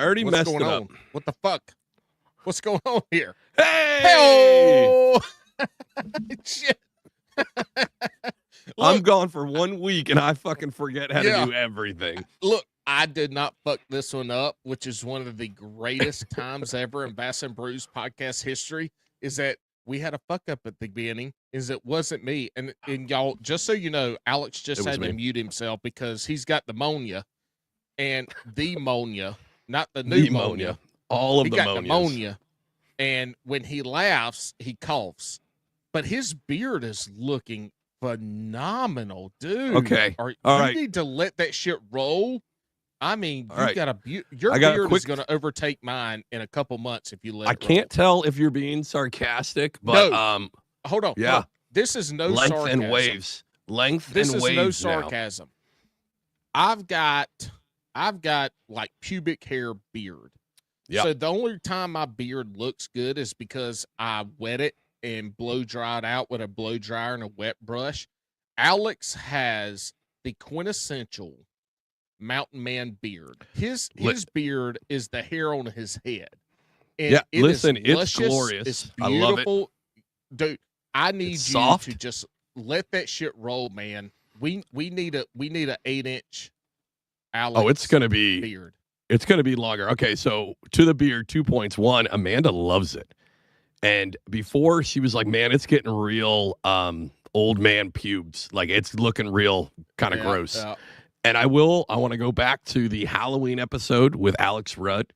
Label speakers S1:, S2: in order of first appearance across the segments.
S1: already messed it up.
S2: What the fuck? What's going on here?
S1: Hey!
S2: Shit.
S1: I'm gone for 1 week, and I fucking forget how to do everything.
S2: Look, I did not fuck this one up, which is one of the greatest times ever in Bass and Brews podcast history, is that we had a fuck up at the beginning, is it wasn't me. And y'all, just so you know, Alex just had to mute himself because he's got pneumonia. And the pneumonia, not the pneumonia.
S1: All of
S2: he
S1: the
S2: got pneumonia. And when he laughs, he coughs. But his beard is looking phenomenal, dude.
S1: Okay.
S2: You need to let that shit roll. I mean, you got your beard is going to overtake mine in a couple months if you let it roll.
S1: I can't tell if you're being sarcastic, but
S2: hold on.
S1: Yeah.
S2: Hold on. This is no
S1: length
S2: sarcasm.
S1: And waves. Length
S2: this
S1: and waves.
S2: This is no sarcasm. Now. I've got like pubic hair beard.
S1: Yep.
S2: So the only time my beard looks good is because I wet it and blow dry it out with a blow dryer and a wet brush. Alex has the quintessential mountain man beard. His beard is the hair on his head. And
S1: it's glorious.
S2: It's beautiful. I love it. Dude, I need you
S1: soft.
S2: to just let that shit roll, man. We need a 8-inch Alex
S1: it's gonna be
S2: beard.
S1: It's gonna be longer. Okay, so to the beard, 2 points. One, Amanda loves it. And before she was like, man, it's getting real old man pubes. Like it's looking real kind of gross. Yeah. And I want to go back to the Halloween episode with Alex Rudd.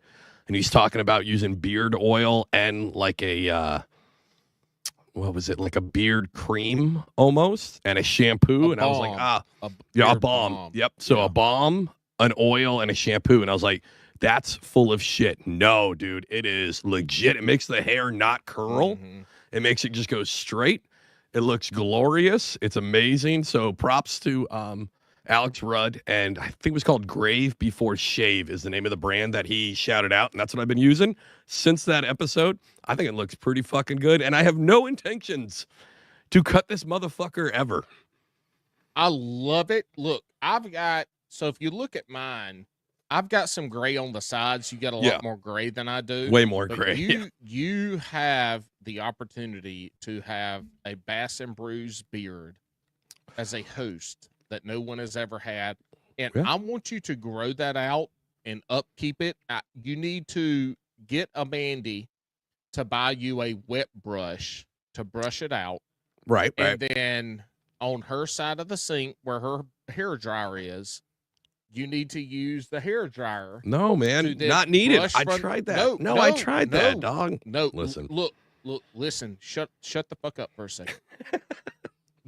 S1: And he's talking about using beard oil and like a, what was it? Like a beard cream almost and a shampoo. I was like, a balm. Yep. So a balm, an oil, and a shampoo. And I was like, that's full of shit. No, dude, it is legit. It makes the hair not curl. Mm-hmm. It makes it just go straight. It looks glorious. It's amazing. So props to Alex Rudd. And I think it was called Grave Before Shave is the name of the brand that he shouted out. And that's what I've been using since that episode. I think it looks pretty fucking good. And I have no intentions to cut this motherfucker ever.
S2: I love it. Look, so if you look at mine, I've got some gray on the sides. You got a lot more gray than I do.
S1: Way more gray.
S2: You have the opportunity to have a Bass and Brews beard as a host that no one has ever had. And I want you to grow that out and upkeep it. You need to get Amandy to buy you a wet brush to brush it out.
S1: Right.
S2: And then on her side of the sink where her hair dryer is, you need to use the hair dryer.
S1: No, man, not needed. I tried that. No, I tried that, dog.
S2: No,
S1: listen.
S2: Look, listen. Shut the fuck up for a second.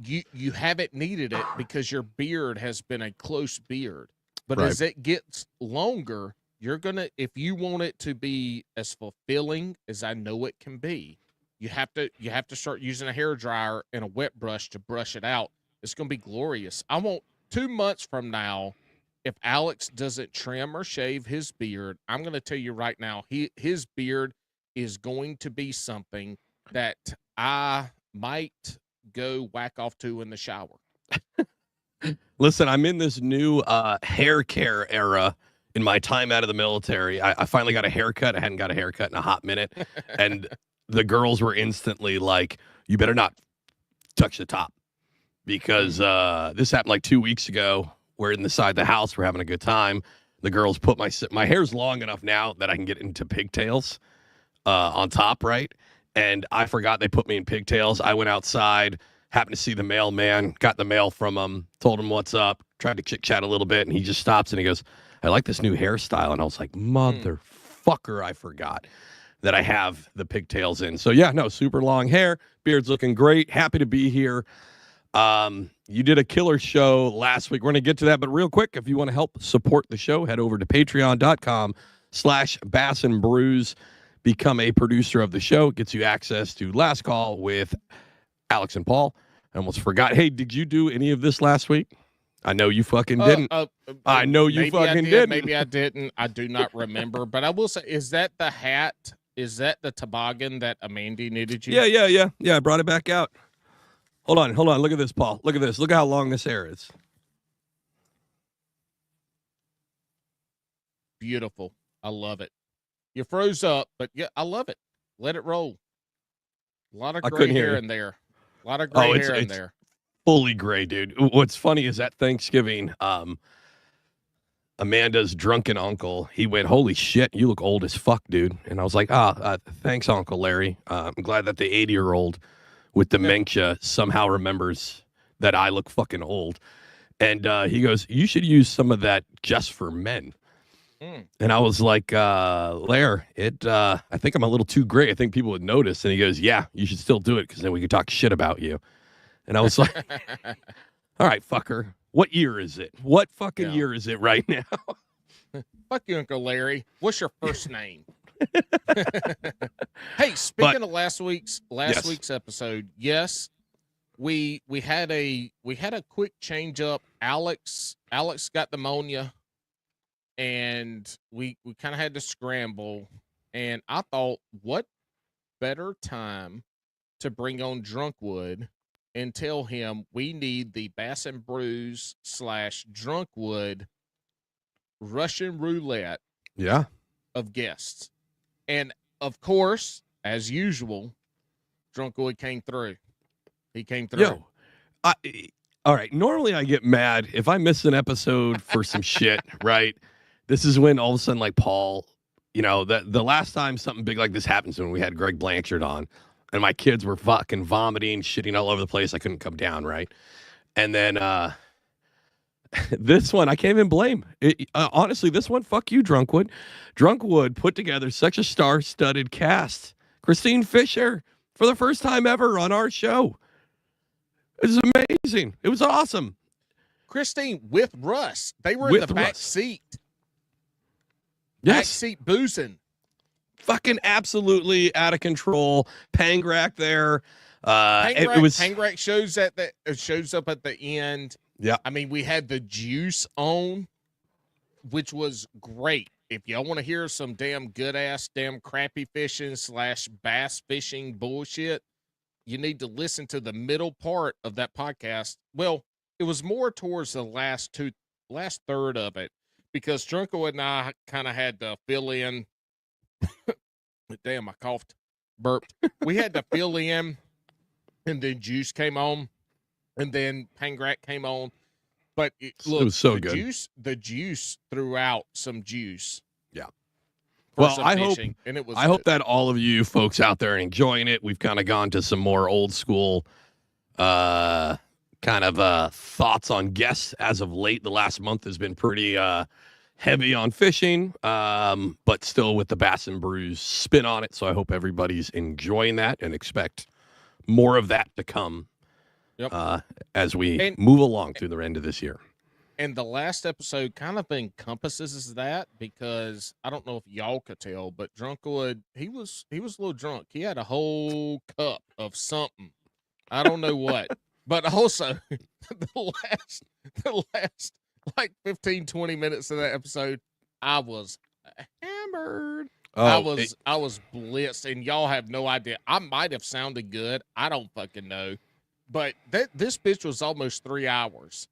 S2: You haven't needed it because your beard has been a close beard. But as it gets longer, you're gonna, if you want it to be as fulfilling as I know it can be, you have to start using a hair dryer and a wet brush to brush it out. It's gonna be glorious. I want 2 months from now. If Alex doesn't trim or shave his beard, I'm going to tell you right now, his beard is going to be something that I might go whack off to in the shower.
S1: Listen, I'm in this new hair care era in my time out of the military. I finally got a haircut. I hadn't got a haircut in a hot minute. And the girls were instantly like, you better not touch the top. Because this happened like 2 weeks ago. We're inside the house. We're having a good time. The girls put my hair's long enough now that I can get into pigtails on top, right? And I forgot they put me in pigtails. I went outside, happened to see the mailman, got the mail from him, told him what's up, tried to chit-chat a little bit, and he just stops and he goes, I like this new hairstyle. And I was like, motherfucker, I forgot that I have the pigtails in. So, yeah, no, super long hair. Beard's looking great. Happy to be here. You did a killer show last week. We're going to get to that, but real quick, if you want to help support the show, head over to patreon.com/Bass and Brews. Become a producer of the show. Gets you access to Last Call with Alex and Paul. I almost forgot. Hey, did you do any of this last week? I know you fucking didn't. I know you fucking didn't.
S2: Maybe I didn't. I do not remember. But I will say, is that the hat? Is that the toboggan that Amandy needed you?
S1: Yeah. I brought it back out. Hold on. Look at this, Paul. Look at this. Look at how long this hair is.
S2: Beautiful. I love it. You froze up, but yeah, I love it. Let it roll. A lot of gray hair in there. A lot of gray hair in there.
S1: Fully gray, dude. What's funny is at Thanksgiving, Amanda's drunken uncle, he went, "Holy shit, you look old as fuck, dude." And I was like, thanks, Uncle Larry. I'm glad that the 80-year-old with dementia somehow remembers that I look fucking old. And he goes, "You should use some of that just for men." And I was like, Lair, I think I'm a little too gray. I think people would notice. And he goes, "Yeah, you should still do it because then we could talk shit about you." And I was like, all right, fucker. What year is it? What fucking year is it right now?
S2: Fuck you, Uncle Larry. What's your first name? Hey, speaking of last week's episode, yes, we had a quick change up. Alex got pneumonia, and we kind of had to scramble. And I thought, what better time to bring on Drunkwood and tell him we need the Bass and Brews / Drunkwood Russian roulette of guests. And of course, as usual, Drunkwood came through. He came through.
S1: All right. Normally I get mad if I miss an episode for some shit, right? This is when all of a sudden, like Paul, the last time something big like this happens when we had Greg Blanchard on. And my kids were fucking vomiting, shitting all over the place. I couldn't come down, right? And then this one, I can't even blame. Honestly, this one, fuck you, Drunkwood. Drunkwood put together such a star-studded cast. Christine Fisher, for the first time ever on our show. It was amazing. It was awesome.
S2: Christine with Russ. They were in the back seat.
S1: Yes.
S2: Back seat boozing.
S1: Fucking absolutely out of control. Pangrak there.
S2: Pangrak shows up at the end.
S1: Yeah.
S2: I mean, we had the juice on, which was great. If y'all want to hear some damn good ass damn crappie fishing / bass fishing bullshit, you need to listen to the middle part of that podcast. Well, it was more towards the last third of it, because Drunko and I kind of had to fill in. Damn, I coughed, burped. We had to fill in, and then Juice came on, and then Pangrak came on. But look, it was so good. The juice threw out some juice.
S1: Yeah. Well, I hope that all of you folks out there are enjoying it. We've kind of gone to some more old school kind of thoughts on guests as of late. The last month has been pretty heavy on fishing, but still with the Bass and Brews spin on it. So I hope everybody's enjoying that and expect more of that to come as we move along through the end of this year.
S2: And the last episode kind of encompasses that, because I don't know if y'all could tell, but Drunkwood, he was a little drunk. He had a whole cup of something. I don't know what. But also the last like 15, 20 minutes of that episode, I was hammered. I was blitzed, and y'all have no idea. I might have sounded good. I don't fucking know. But this bitch was almost 3 hours.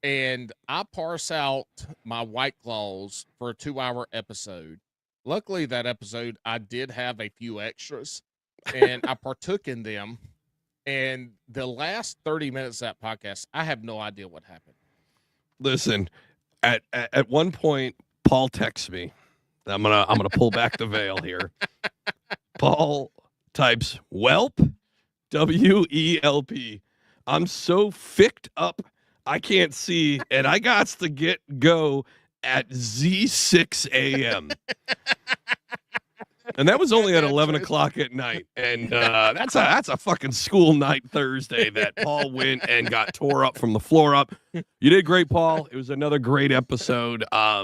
S2: And I parse out my White Claws for a 2-hour episode. Luckily, that episode, I did have a few extras, and I partook in them. And the last 30 minutes of that podcast, I have no idea what happened.
S1: Listen, at one point, Paul texts me. I'm gonna pull back the veil here. Paul types whelp, WELP. I'm so ficked up I can't see, and I got to go at Z6 a.m. And that was only at 11 o'clock at night. And that's a fucking school night Thursday that Paul went and got tore up from the floor up. You did great, Paul. It was another great episode. Yeah,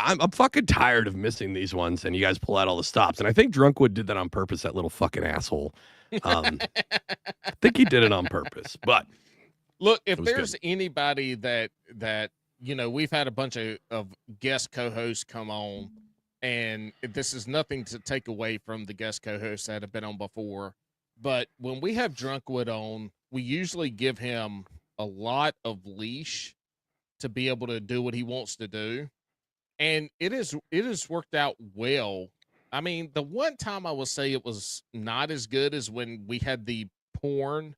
S1: I'm fucking tired of missing these ones, and you guys pull out all the stops. And I think Drunkwood did that on purpose, that little fucking asshole. I think he did it on purpose, but...
S2: Look, if there's anybody that we've had a bunch of guest co-hosts come on, and this is nothing to take away from the guest co-hosts that have been on before, but when we have Drunkwood on, we usually give him a lot of leash to be able to do what he wants to do. and it has worked out well. I mean, the one time I will say it was not as good as when we had the porn.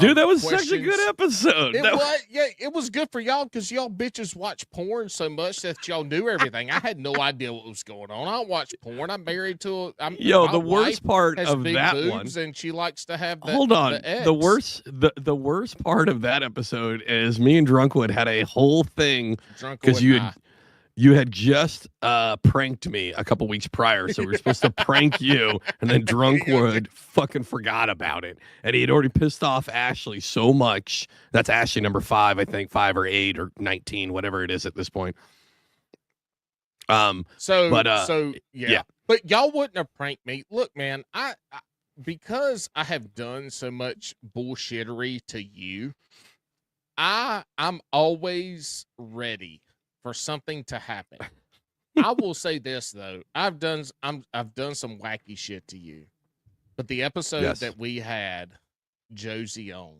S1: Dude, that was
S2: questions.
S1: such a good episode.
S2: It was good for y'all because y'all bitches watch porn so much that y'all knew everything. I had no idea what was going on. I don't watch porn. I'm married to
S1: the worst part of
S2: big
S1: that
S2: boobs
S1: one.
S2: and she likes to have the,
S1: Hold on.
S2: the
S1: The worst part of that episode is me and Drunkwood had a whole thing because you had just pranked me a couple weeks prior, so we were supposed to prank you, and then Drunkwood fucking forgot about it, and he had already pissed off Ashley so much. That's Ashley number 5, I think, 5 or 8 or 19, whatever it is at this point.
S2: Yeah. But y'all wouldn't have pranked me. Look, man, I because I have done so much bullshittery to you, I'm always ready for something to happen. I will say this though, I've done some wacky shit to you, but the episode that we had Josie on,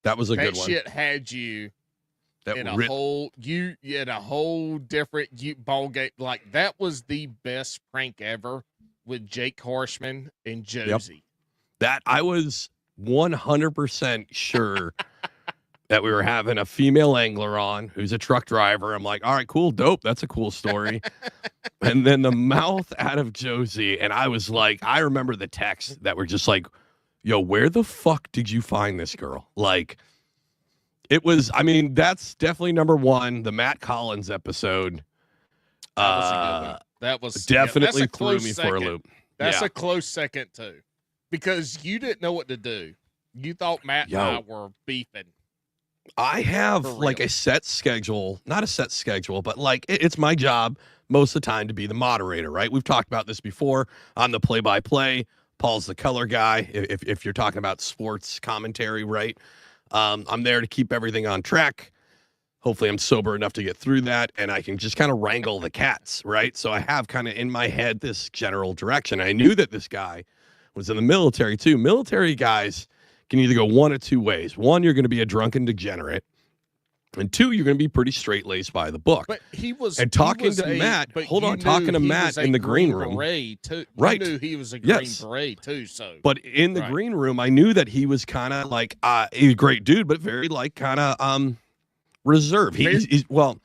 S1: that was a good one.
S2: That shit had you in a whole different ball game. Like that was the best prank ever with Jake Horshman and Josie.
S1: Yep. That I was 100% sure. That we were having a female angler on who's a truck driver. I'm like, all right, cool, dope. That's a cool story. And then the mouth out of Josie. And I was like, I remember the texts that were just like, yo, where the fuck did you find this girl? Like, it was, I mean, that's definitely number 1. The Matt Collins episode.
S2: That was a good one. That was
S1: definitely threw me for a loop.
S2: That's a close second too. Because you didn't know what to do. You thought Matt and I were beefing.
S1: I have like a set schedule, not a set schedule, but like it's my job most of the time to be the moderator, right? We've talked about this before. I'm the play-by-play. Paul's the color guy. If you're talking about sports commentary, right? I'm there to keep everything on track. Hopefully I'm sober enough to get through that and I can just kind of wrangle the cats, right? So I have kind of in my head this general direction. I knew that this guy was in the military too. Military guys can either go one of two ways. One, you're going to be a drunken degenerate. And 2, you're going to be pretty straight-laced by the book.
S2: But he was...
S1: And talking to Matt in the green room.
S2: Too.
S1: Right.
S2: You knew he was a green beret, too, so...
S1: But in the green room, I knew that he was kind of like... he's a great dude, but very, like, kind of reserved. He's well,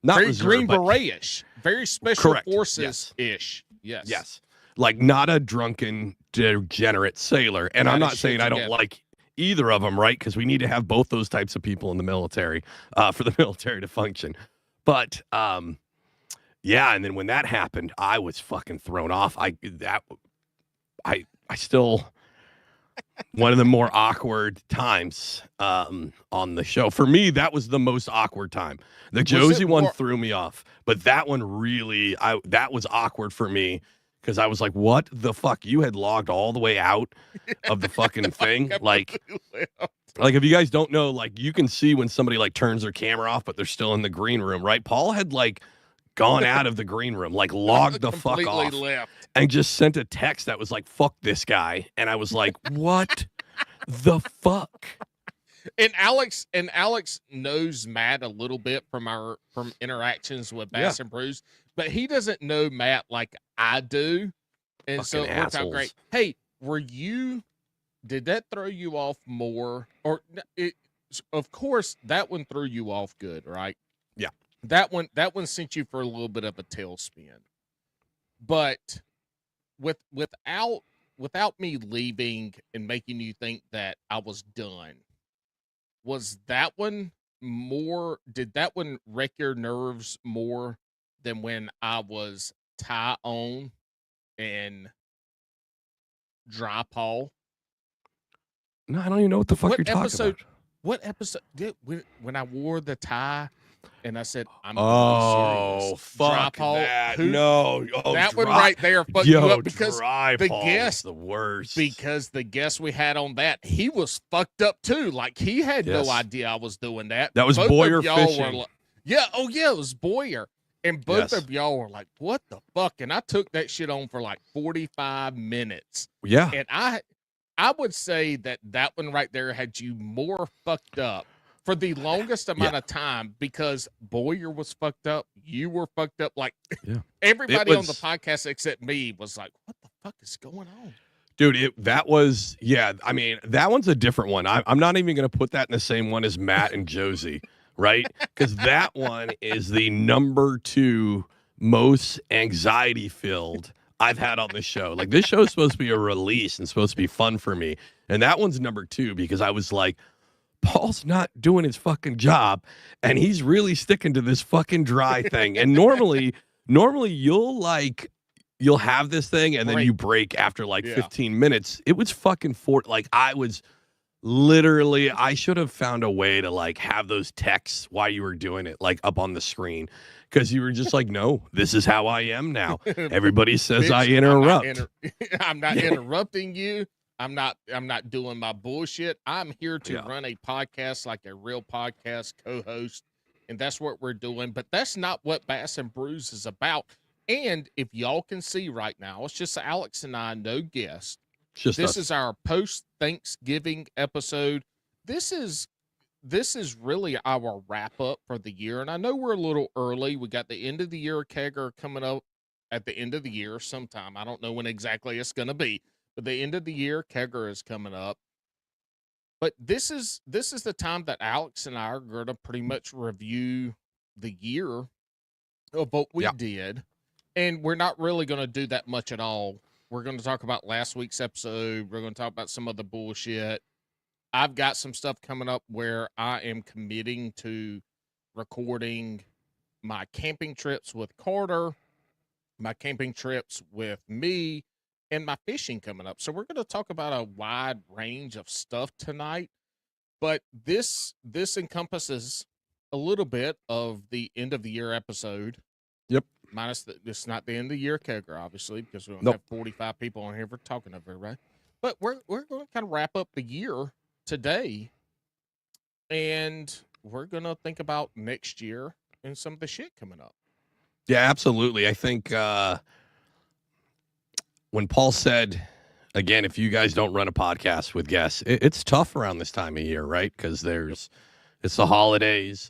S1: not
S2: very
S1: reserved,
S2: green
S1: but...
S2: beret-ish. Very special forces-ish.
S1: Yes. Like, not a drunken, degenerate sailor. And I'm not saying I don't like... either of them, right? Because we need to have both those types of people in the military for the military to function. But and then when that happened, I was fucking thrown off. I still one of the more awkward times on the show. For me, that was the most awkward time. The Josie one threw me off, but that one really that was awkward for me. Because I was like, what the fuck? You had logged all the way out of the fucking thing? Like, if you guys don't know, like, you can see when somebody, like, turns their camera off, but they're still in the green room, right? Paul had, like, gone out of the green room, like, logged the fuck off.
S2: Left.
S1: And just sent a text that was like, fuck this guy. And I was like, what the fuck?
S2: And Alex knows Matt a little bit from interactions with Bass and Brews, but he doesn't know Matt like I do. And
S1: fucking
S2: so it worked out great. Hey, did that throw you off more? Or of course that one threw you off good, right?
S1: Yeah.
S2: That one sent you for a little bit of a tailspin. But without me leaving and making you think that I was done. Was that one more? Did that one wreck your nerves more than when I was tie on and dry paw?
S1: No, I don't even know what the fuck you're talking about.
S2: What episode? When I wore the tie and I said, "I'm
S1: serious. Fuck that." No,
S2: that one right there fucked you up because
S1: the guest the worst.
S2: Because the guest we had on that, he was fucked up too. Like he had no idea I was doing that.
S1: That was
S2: both
S1: Boyer
S2: of y'all
S1: fishing.
S2: Were like, it was Boyer, and both of y'all were like, "What the fuck?" And I took that shit on for like 45 minutes.
S1: Yeah,
S2: and I would say that one right there had you more fucked up for the longest amount of time, because Boyer was fucked up, you were fucked up. Like everybody on the podcast except me was like, "What the fuck is going on?"
S1: Dude, that was I mean, that one's a different one. I'm not even going to put that in the same one as Matt and Josie, right? Because that one is the number 2 most anxiety filled I've had on the show. Like, this show is supposed to be a release and supposed to be fun for me, and that one's number 2 because I was like, Paul's not doing his fucking job, and he's really sticking to this fucking dry thing. And normally you'll have this thing and then you break after like 15 minutes. It was fucking I was literally, I should have found a way to like have those texts while you were doing it, like up on the screen. Cause you were just like, no, this is how I am now. Everybody says I interrupt.
S2: I'm not interrupting you. I'm not doing my bullshit. I'm here to run a podcast like a real podcast co-host. And that's what we're doing. But that's not what Bass and Brews is about. And if y'all can see right now, it's just Alex and I, no guest. This is our post-Thanksgiving episode. This is really our wrap-up for the year. And I know we're a little early. We got the end of the year kegger coming up at the end of the year sometime. I don't know when exactly it's going to be, but the end of the year kegger is coming up. But this is the time that Alex and I are going to pretty much review the year of what we did. And we're not really going to do that much at all. We're going to talk about last week's episode. We're going to talk about some of the bullshit. I've got some stuff coming up where I am committing to recording my camping trips with Carter, my camping trips with me, and my fishing coming up. So we're going to talk about a wide range of stuff tonight. But this encompasses a little bit of the end of the year episode.
S1: Yep.
S2: Minus it's not the end of the year kegger, obviously, because we don't have 45 people on here for talking of it, right? But we're going to kind of wrap up the year today, and we're going to think about next year and some of the shit coming up.
S1: Yeah, absolutely. I think when Paul said, again, if you guys don't run a podcast with guests, it's tough around this time of year, right? Because it's the holidays.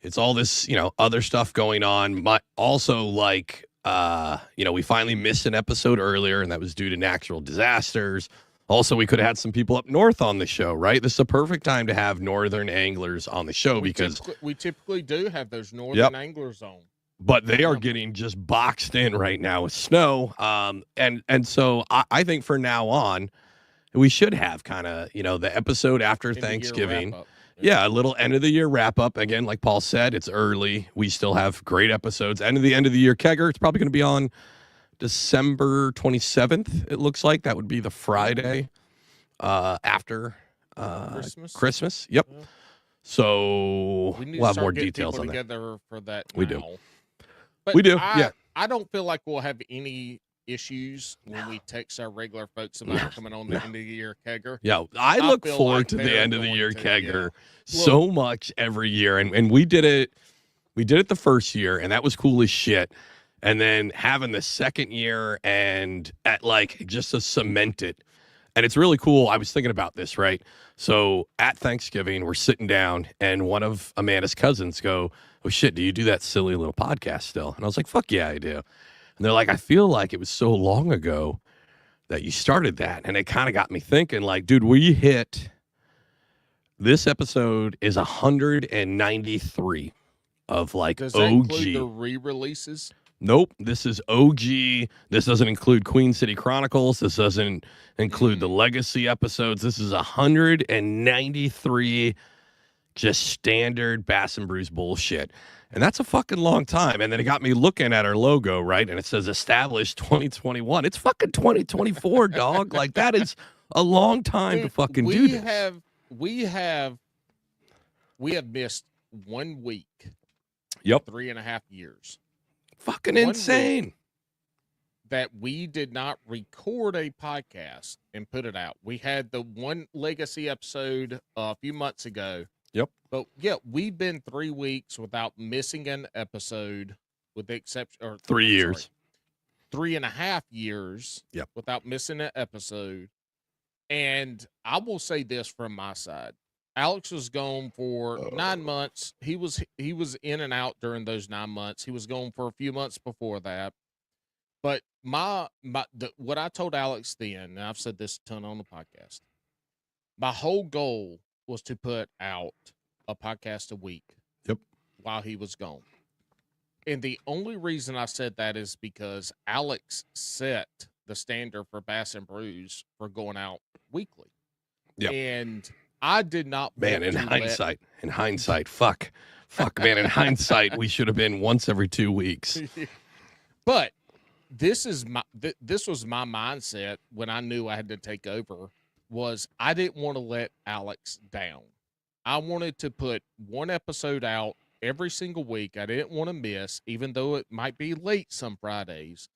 S1: It's all this, other stuff going on. But also, like, we finally missed an episode earlier, and that was due to natural disasters. Also, we could have had some people up north on the show, right? This is a perfect time to have northern anglers on the show because
S2: we typically do have those northern anglers on.
S1: But they are getting just boxed in right now with snow. And so I think for now on, we should have kind of, the episode after Thanksgiving. Yeah, a little end of the year wrap up. Again, like Paul said, it's early. We still have great episodes. End of the year kegger. It's probably going to be on December 27th. It looks like that would be the Friday after Christmas. Yep. Yeah. So we'll have more details on
S2: together for that.
S1: We do.
S2: But we do. I don't feel like we'll have any issues when we text our regular folks about coming on the end of the year kegger.
S1: Yeah, I look forward to the end of the year kegger so much every year, and we did it the first year, and that was cool as shit. And then having the second year and at just to cement it, and it's really cool. I was thinking about this, right? So at Thanksgiving, we're sitting down, and one of Amanda's cousins go, "Oh shit, do you do that silly little podcast still?" And I was like, "Fuck yeah, I do." And they're like, "I feel like it was so long ago that you started that." And it kind of got me thinking, dude, this episode is 193 of
S2: Does that
S1: OG.
S2: include the re-releases?
S1: Nope. This is OG. This doesn't include Queen City Chronicles. This doesn't include the legacy episodes. This is 193 just standard Bass and Brews bullshit. And that's a fucking long time. And then it got me looking at our logo, right? And it says established 2021. It's fucking 2024, dog. That is a long time to fucking do this.
S2: We have missed 1 week.
S1: Yep.
S2: 3.5 years.
S1: Fucking insane.
S2: That we did not record a podcast and put it out. We had the one legacy episode a few months ago.
S1: Yep.
S2: But yeah, we've been 3 weeks without missing an episode, with the exception, or
S1: 3 years,
S2: 3.5 years.
S1: Yep.
S2: Without missing an episode. And I will say this from my side: Alex was gone for 9 months. He was in and out during those 9 months. He was gone for a few months before that. But what I told Alex then, and I've said this a ton on the podcast, my whole goal was to put out a podcast a week.
S1: Yep.
S2: While he was gone. And the only reason I said that is because Alex set the standard for Bass and Brews for going out weekly.
S1: Yeah.
S2: And I did not.
S1: Man, in hindsight, fuck, man. In hindsight, we should have been once every 2 weeks.
S2: But this was my mindset when I knew I had to take over. Was I didn't want to let Alex down. I wanted to put one episode out every single week. I didn't want to miss, even though it might be late some Fridays.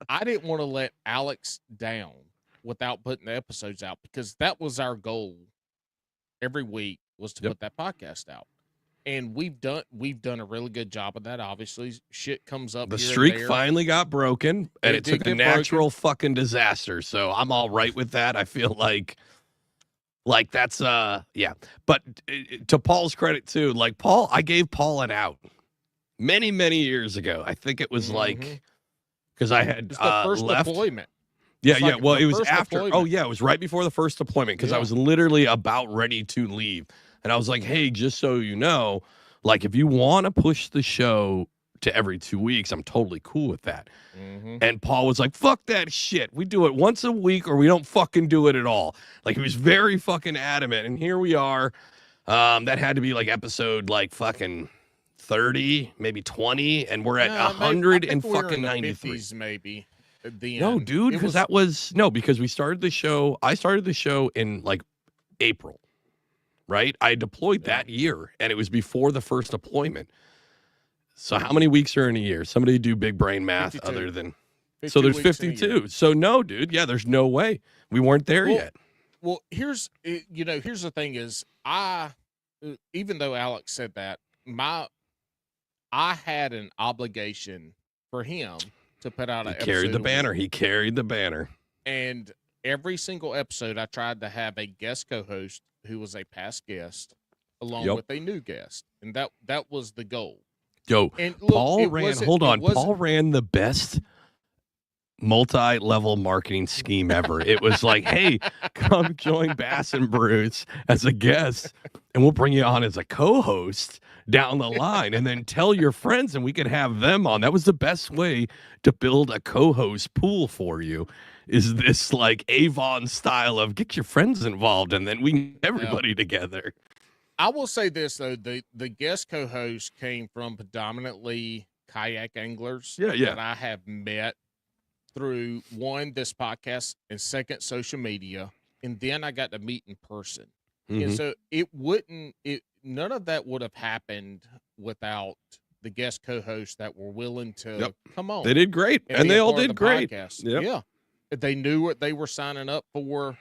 S2: I didn't want to let Alex down without putting the episodes out, because that was our goal every week, was to put that podcast out. And we've done a really good job of that. Obviously, shit comes up.
S1: The streak finally got broken, and it took a natural fucking disaster. So I'm all right with that. I feel like that's yeah. But to Paul's credit too, like Paul, I gave Paul an out many years ago. I think it was like because I had
S2: the first
S1: left.
S2: Deployment.
S1: Yeah. Well, it was after. Deployment. Oh yeah, it was right before the first deployment, because I was literally about ready to leave. And I was like, hey, just so you know, like, if you want to push the show to every 2 weeks, I'm totally cool with that. And Paul was like, fuck that shit. We do it once a week or we don't fucking do it at all. Like, he was very fucking adamant. And here we are. That had to be like episode like fucking 30, maybe 20. And we're at 100 and fucking 93.
S2: Maybe.
S1: No, dude, because because we started the show. I started the show in like April. Right? I deployed that year, and it was before the first deployment. So how many weeks are in a year? Somebody do big brain math
S2: 52.
S1: Other than... So there's 52. So no, dude. Yeah, there's no way. We weren't there yet.
S2: Well, here's the thing is, even though Alex said that, I had an obligation for him to put out an episode.
S1: He carried the banner. He carried the banner.
S2: And every single episode, I tried to have a guest co-host who was a past guest along with a new guest. And that was the goal.
S1: Yo, and look, Paul ran the best multi-level marketing scheme ever. It was like, hey, come join Bass and Brews as a guest, and we'll bring you on as a co-host down the line, and then tell your friends and we could have them on. That was the best way to build a co-host pool for you, is this like Avon style of get your friends involved and then we get everybody together.
S2: I will say this though, the guest co-host came from predominantly kayak anglers that I have met through this podcast, and second, social media, and then I got to meet in person. And so none of that would have happened without the guest co-hosts that were willing to come on.
S1: They did great, and they all did great.
S2: Yeah. They knew what they were signing up for,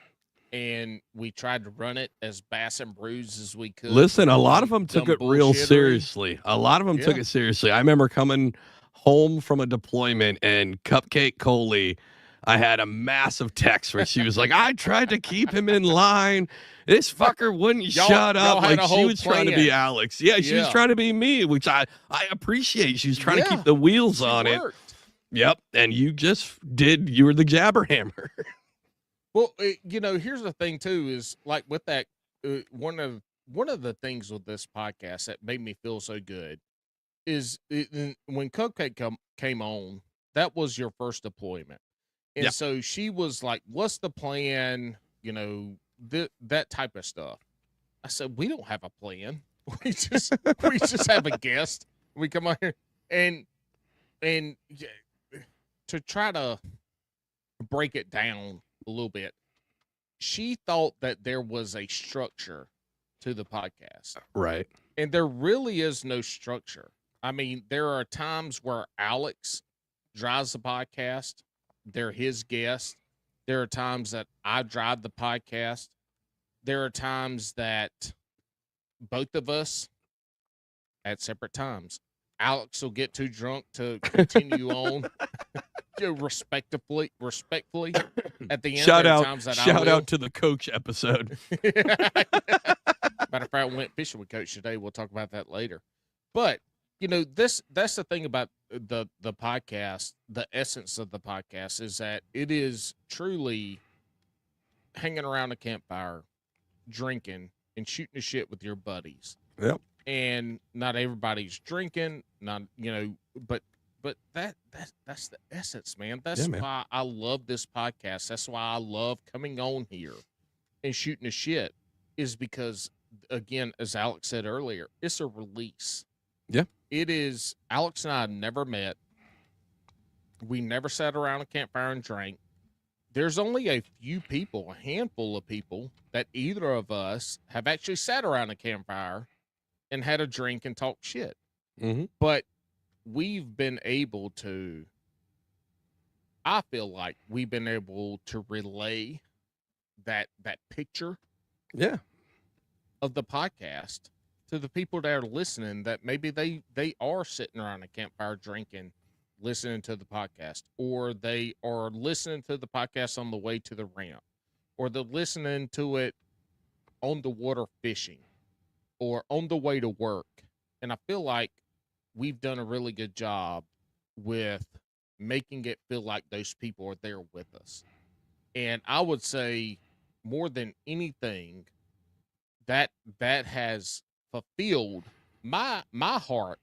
S2: and we tried to run it as Bass and Brews as we could.
S1: Listen, a lot of them took it real seriously. I remember coming home from a deployment, and Cupcake Coley, I had a massive text where she was like, I tried to keep him in line. This fucker wouldn't shut up. Like, she was trying to be Alex. Yeah, she was trying to be me, which I appreciate. She was trying to keep the wheels on it. Yep. And you were the jabberhammer.
S2: Well, here's the thing too, is like with that, one of the things with this podcast that made me feel so good is when Cupcake came on, that was your first deployment. And so she was like, what's the plan? That type of stuff. I said, we don't have a plan. We just have a guest. We come on here and to try to break it down a little bit, she thought that there was a structure to the podcast.
S1: Right.
S2: And there really is no structure. I mean, there are times where Alex drives the podcast. They're his guest. There are times that I drive the podcast. There are times that both of us at separate times. Alex will get too drunk to continue on respectfully at the end.
S1: Shout out to the coach episode.
S2: camper out and went fishing with Coach today. We'll talk about that later. But that's the thing about the podcast. The essence of the podcast is that it is truly hanging around a campfire, drinking and shooting the shit with your buddies.
S1: Yep.
S2: And not everybody's drinking, but that's the essence, man. That's why I love this podcast. That's why I love coming on here and shooting the shit, is because, again, as Alex said earlier, it's a release.
S1: Yeah.
S2: It is. Alex and I never met. We never sat around a campfire and drank. There's only a few people, a handful of people, that either of us have actually sat around a campfire and had a drink and talked shit.
S1: Mm-hmm.
S2: But we've been able to, I feel like we've been able to relay that picture of the podcast to the people that are listening, that maybe they are sitting around a campfire drinking, listening to the podcast, or they are listening to the podcast on the way to the ramp, or they're listening to it on the water fishing or on the way to work. And I feel like we've done a really good job with making it feel like those people are there with us. And I would say, more than anything, that has fulfilled my heart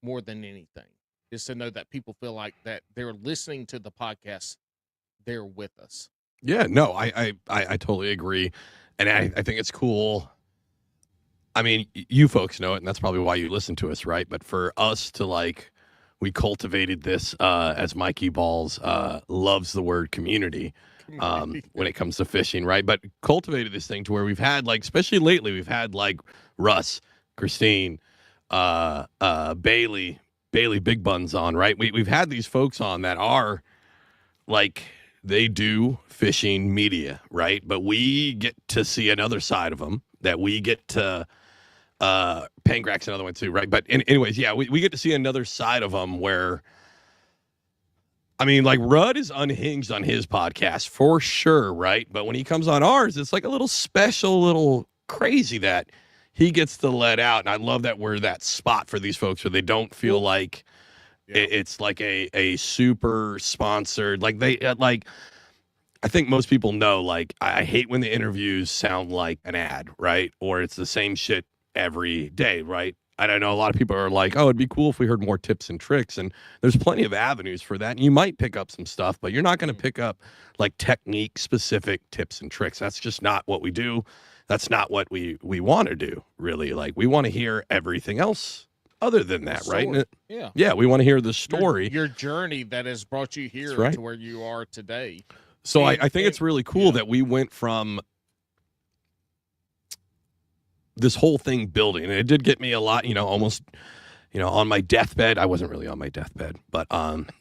S2: more than anything, is to know that people feel like that they're listening to the podcast, they're with us.
S1: Yeah, no, I totally agree. And I think it's cool. I mean, you folks know it, and that's probably why you listen to us, right? But for us to, we cultivated this, as Mikey Balls loves the word community when it comes to fishing, right? But cultivated this thing to where we've had, especially lately, we've had, Russ, Christine, Bailey Big Buns on, right? We've had these folks on that are, they do fishing media, right? But we get to see another side of them that we get to... Pangrak's another one too, right? But anyways, yeah, we get to see another side of them where, I mean, Rudd is unhinged on his podcast for sure, right? But when he comes on ours, it's a little special, little crazy that he gets to let out. And I love that we're that spot for these folks where they don't feel like it's a super sponsored, I think most people know, I hate when the interviews sound like an ad, right? Or it's the same shit every day, right? And I know a lot of people are like, oh, it'd be cool if we heard more tips and tricks. And there's plenty of avenues for that. And you might pick up some stuff, but you're not going to pick up technique specific tips and tricks. That's just not what we do. That's not what we want to do, really. We want to hear everything else other than that, right? Yeah, we want to hear the story.
S2: Your journey that has brought you here to where you are today.
S1: So I think it's really cool that we went from this whole thing building, and it did get me a lot, almost, on my deathbed. I wasn't really on my deathbed, but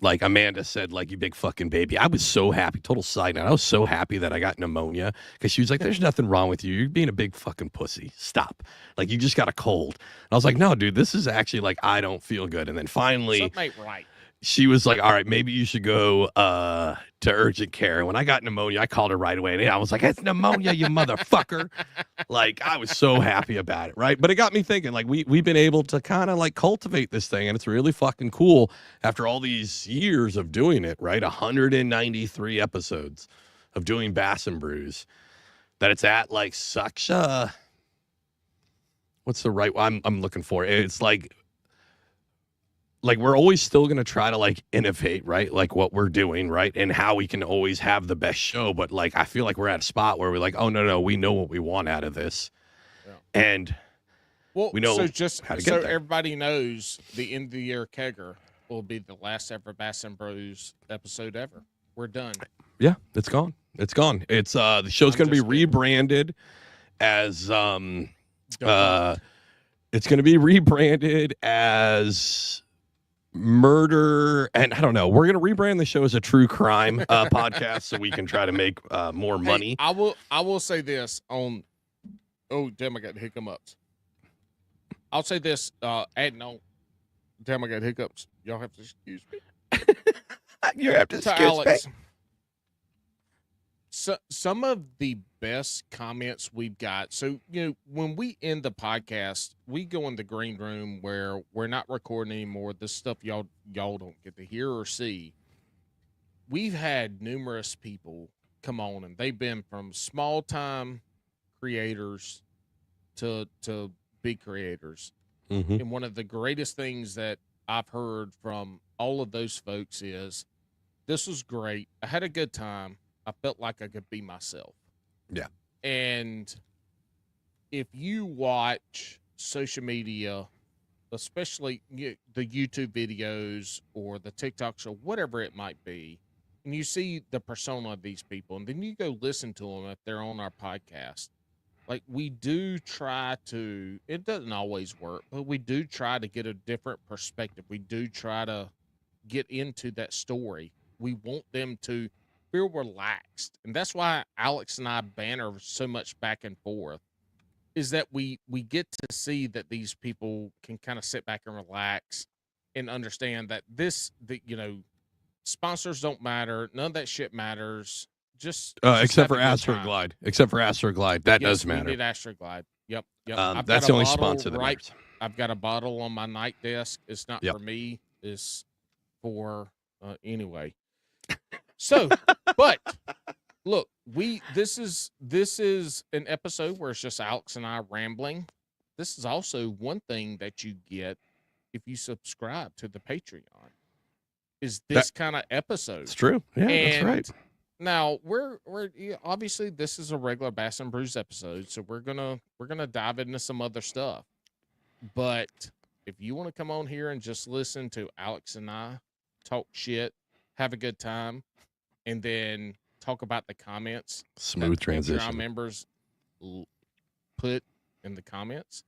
S1: like Amanda said, you big fucking baby. I was so happy. Total side note. I was so happy that I got pneumonia, because she was like, there's nothing wrong with you. You're being a big fucking pussy. Stop. You just got a cold. And I was like, no, dude, this is actually I don't feel good. And then finally,
S2: something ain't right.
S1: She was like, all right, maybe you should go to urgent care. And when I got pneumonia, I called her right away. And I was like, it's pneumonia, you motherfucker. I was so happy about it, right? But it got me thinking, we've been able to kind of cultivate this thing. And it's really fucking cool after all these years of doing it, right? 193 episodes of doing Bass and Brews, that it's at such a, what's the right one I'm looking for? It's we're always still going to try to innovate, right? What we're doing, right? And how we can always have the best show. But I feel like we're at a spot where we're oh, no, we know what we want out of this. Yeah. And we know how to get there.
S2: Everybody knows, the end of the year kegger will be the last ever Bass and Brews episode ever. We're done.
S1: Yeah, it's gone. It's gone. It's the show's going to be rebranded as it's going to be rebranded as Murder, and I don't know. We're gonna rebrand the show as a true crime podcast, so we can try to make more money.
S2: I will say this on. Oh damn! I got hiccups. I'll say this. Adding on. Damn! I got hiccups. Y'all have to excuse me.
S1: You have to excuse
S2: Alex.
S1: me.
S2: So some of the best comments we've got. So, when we end the podcast, we go in the green room where we're not recording anymore. This stuff y'all don't get to hear or see. We've had numerous people come on, and they've been from small time creators to big creators.
S1: Mm-hmm.
S2: And one of the greatest things that I've heard from all of those folks is, this was great. I had a good time. I felt like I could be myself.
S1: Yeah.
S2: And if you watch social media, especially the YouTube videos or the TikToks or whatever it might be, and you see the persona of these people, and then you go listen to them if they're on our podcast, like, we do try to, it doesn't always work, but we do try to get a different perspective. We do try to get into that story. We want them to feel relaxed. And that's why Alex and I banter so much back and forth, is that we get to see that these people can kind of sit back and relax and understand that sponsors don't matter. None of that shit matters. Just
S1: except for Astroglide. Except for Astroglide. That does matter.
S2: We need Astroglide. Yep.
S1: That's the only sponsor that matters.
S2: I've got a bottle on my night desk. It's not for me. It's for anyway. So, but look, this is an episode where it's just Alex and I rambling. This is also one thing that you get if you subscribe to the Patreon, is this kind of episode.
S1: It's true. Yeah, that's right.
S2: Now we're obviously, this is a regular Bass and Brews episode, so we're gonna dive into some other stuff. But if you want to come on here and just listen to Alex and I talk shit, have a good time, and then talk about the comments,
S1: smooth transition,
S2: our members put in the comments.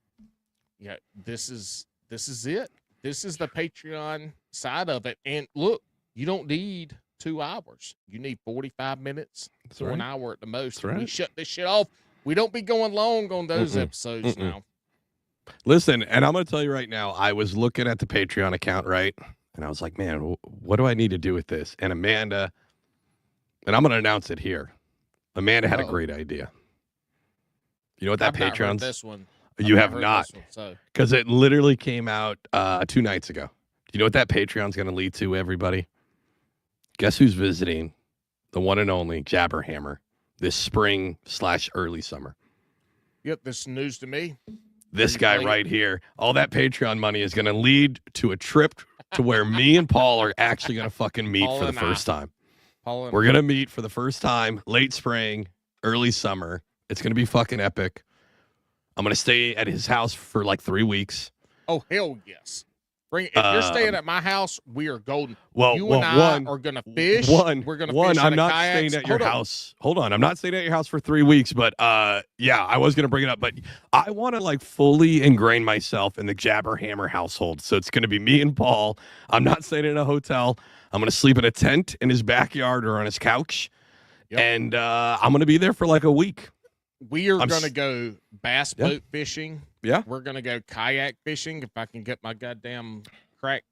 S2: Yeah, this is it. This is the Patreon side of it. And look, you don't need 2 hours. You need 45 minutes to an hour at the most.
S1: Right.
S2: We shut this shit off. We don't be going long on those episodes now.
S1: Listen, and I'm going to tell you right now, I was looking at the Patreon account, right? And I was like, man, what do I need to do with this? And Amanda, and I'm going to announce it here. Amanda had a great idea. You know what that
S2: Patreon's?
S1: Patreon's?
S2: This one.
S1: You have not. Because it literally came out 2 nights ago. Do you know what that Patreon's going to lead to, everybody? Guess who's visiting the one and only Jabberhammer this spring/early summer?
S2: Yep, this is news to me.
S1: This guy right here. All that Patreon money is going to lead to a trip to where me and Paul are actually going to fucking meet for the first time. We're going to meet for the first time, late spring, early summer. It's going to be fucking epic. I'm going to stay at his house for like 3 weeks.
S2: Oh, hell yes. If you're staying at my house, we are golden.
S1: Well,
S2: you and I are going to fish. We're going to fish.
S1: I'm not staying at your house. Hold on. I'm not staying at your house for 3 weeks, but yeah, I was going to bring it up. But I want to like fully ingrain myself in the Jabberhammer household. So it's going to be me and Paul. I'm not staying in a hotel. I'm going to sleep in a tent in his backyard or on his couch. Yep. And I'm going to be there for like a week.
S2: We are going to go bass boat fishing.
S1: Yeah.
S2: We're going to go kayak fishing if I can get my goddamn crack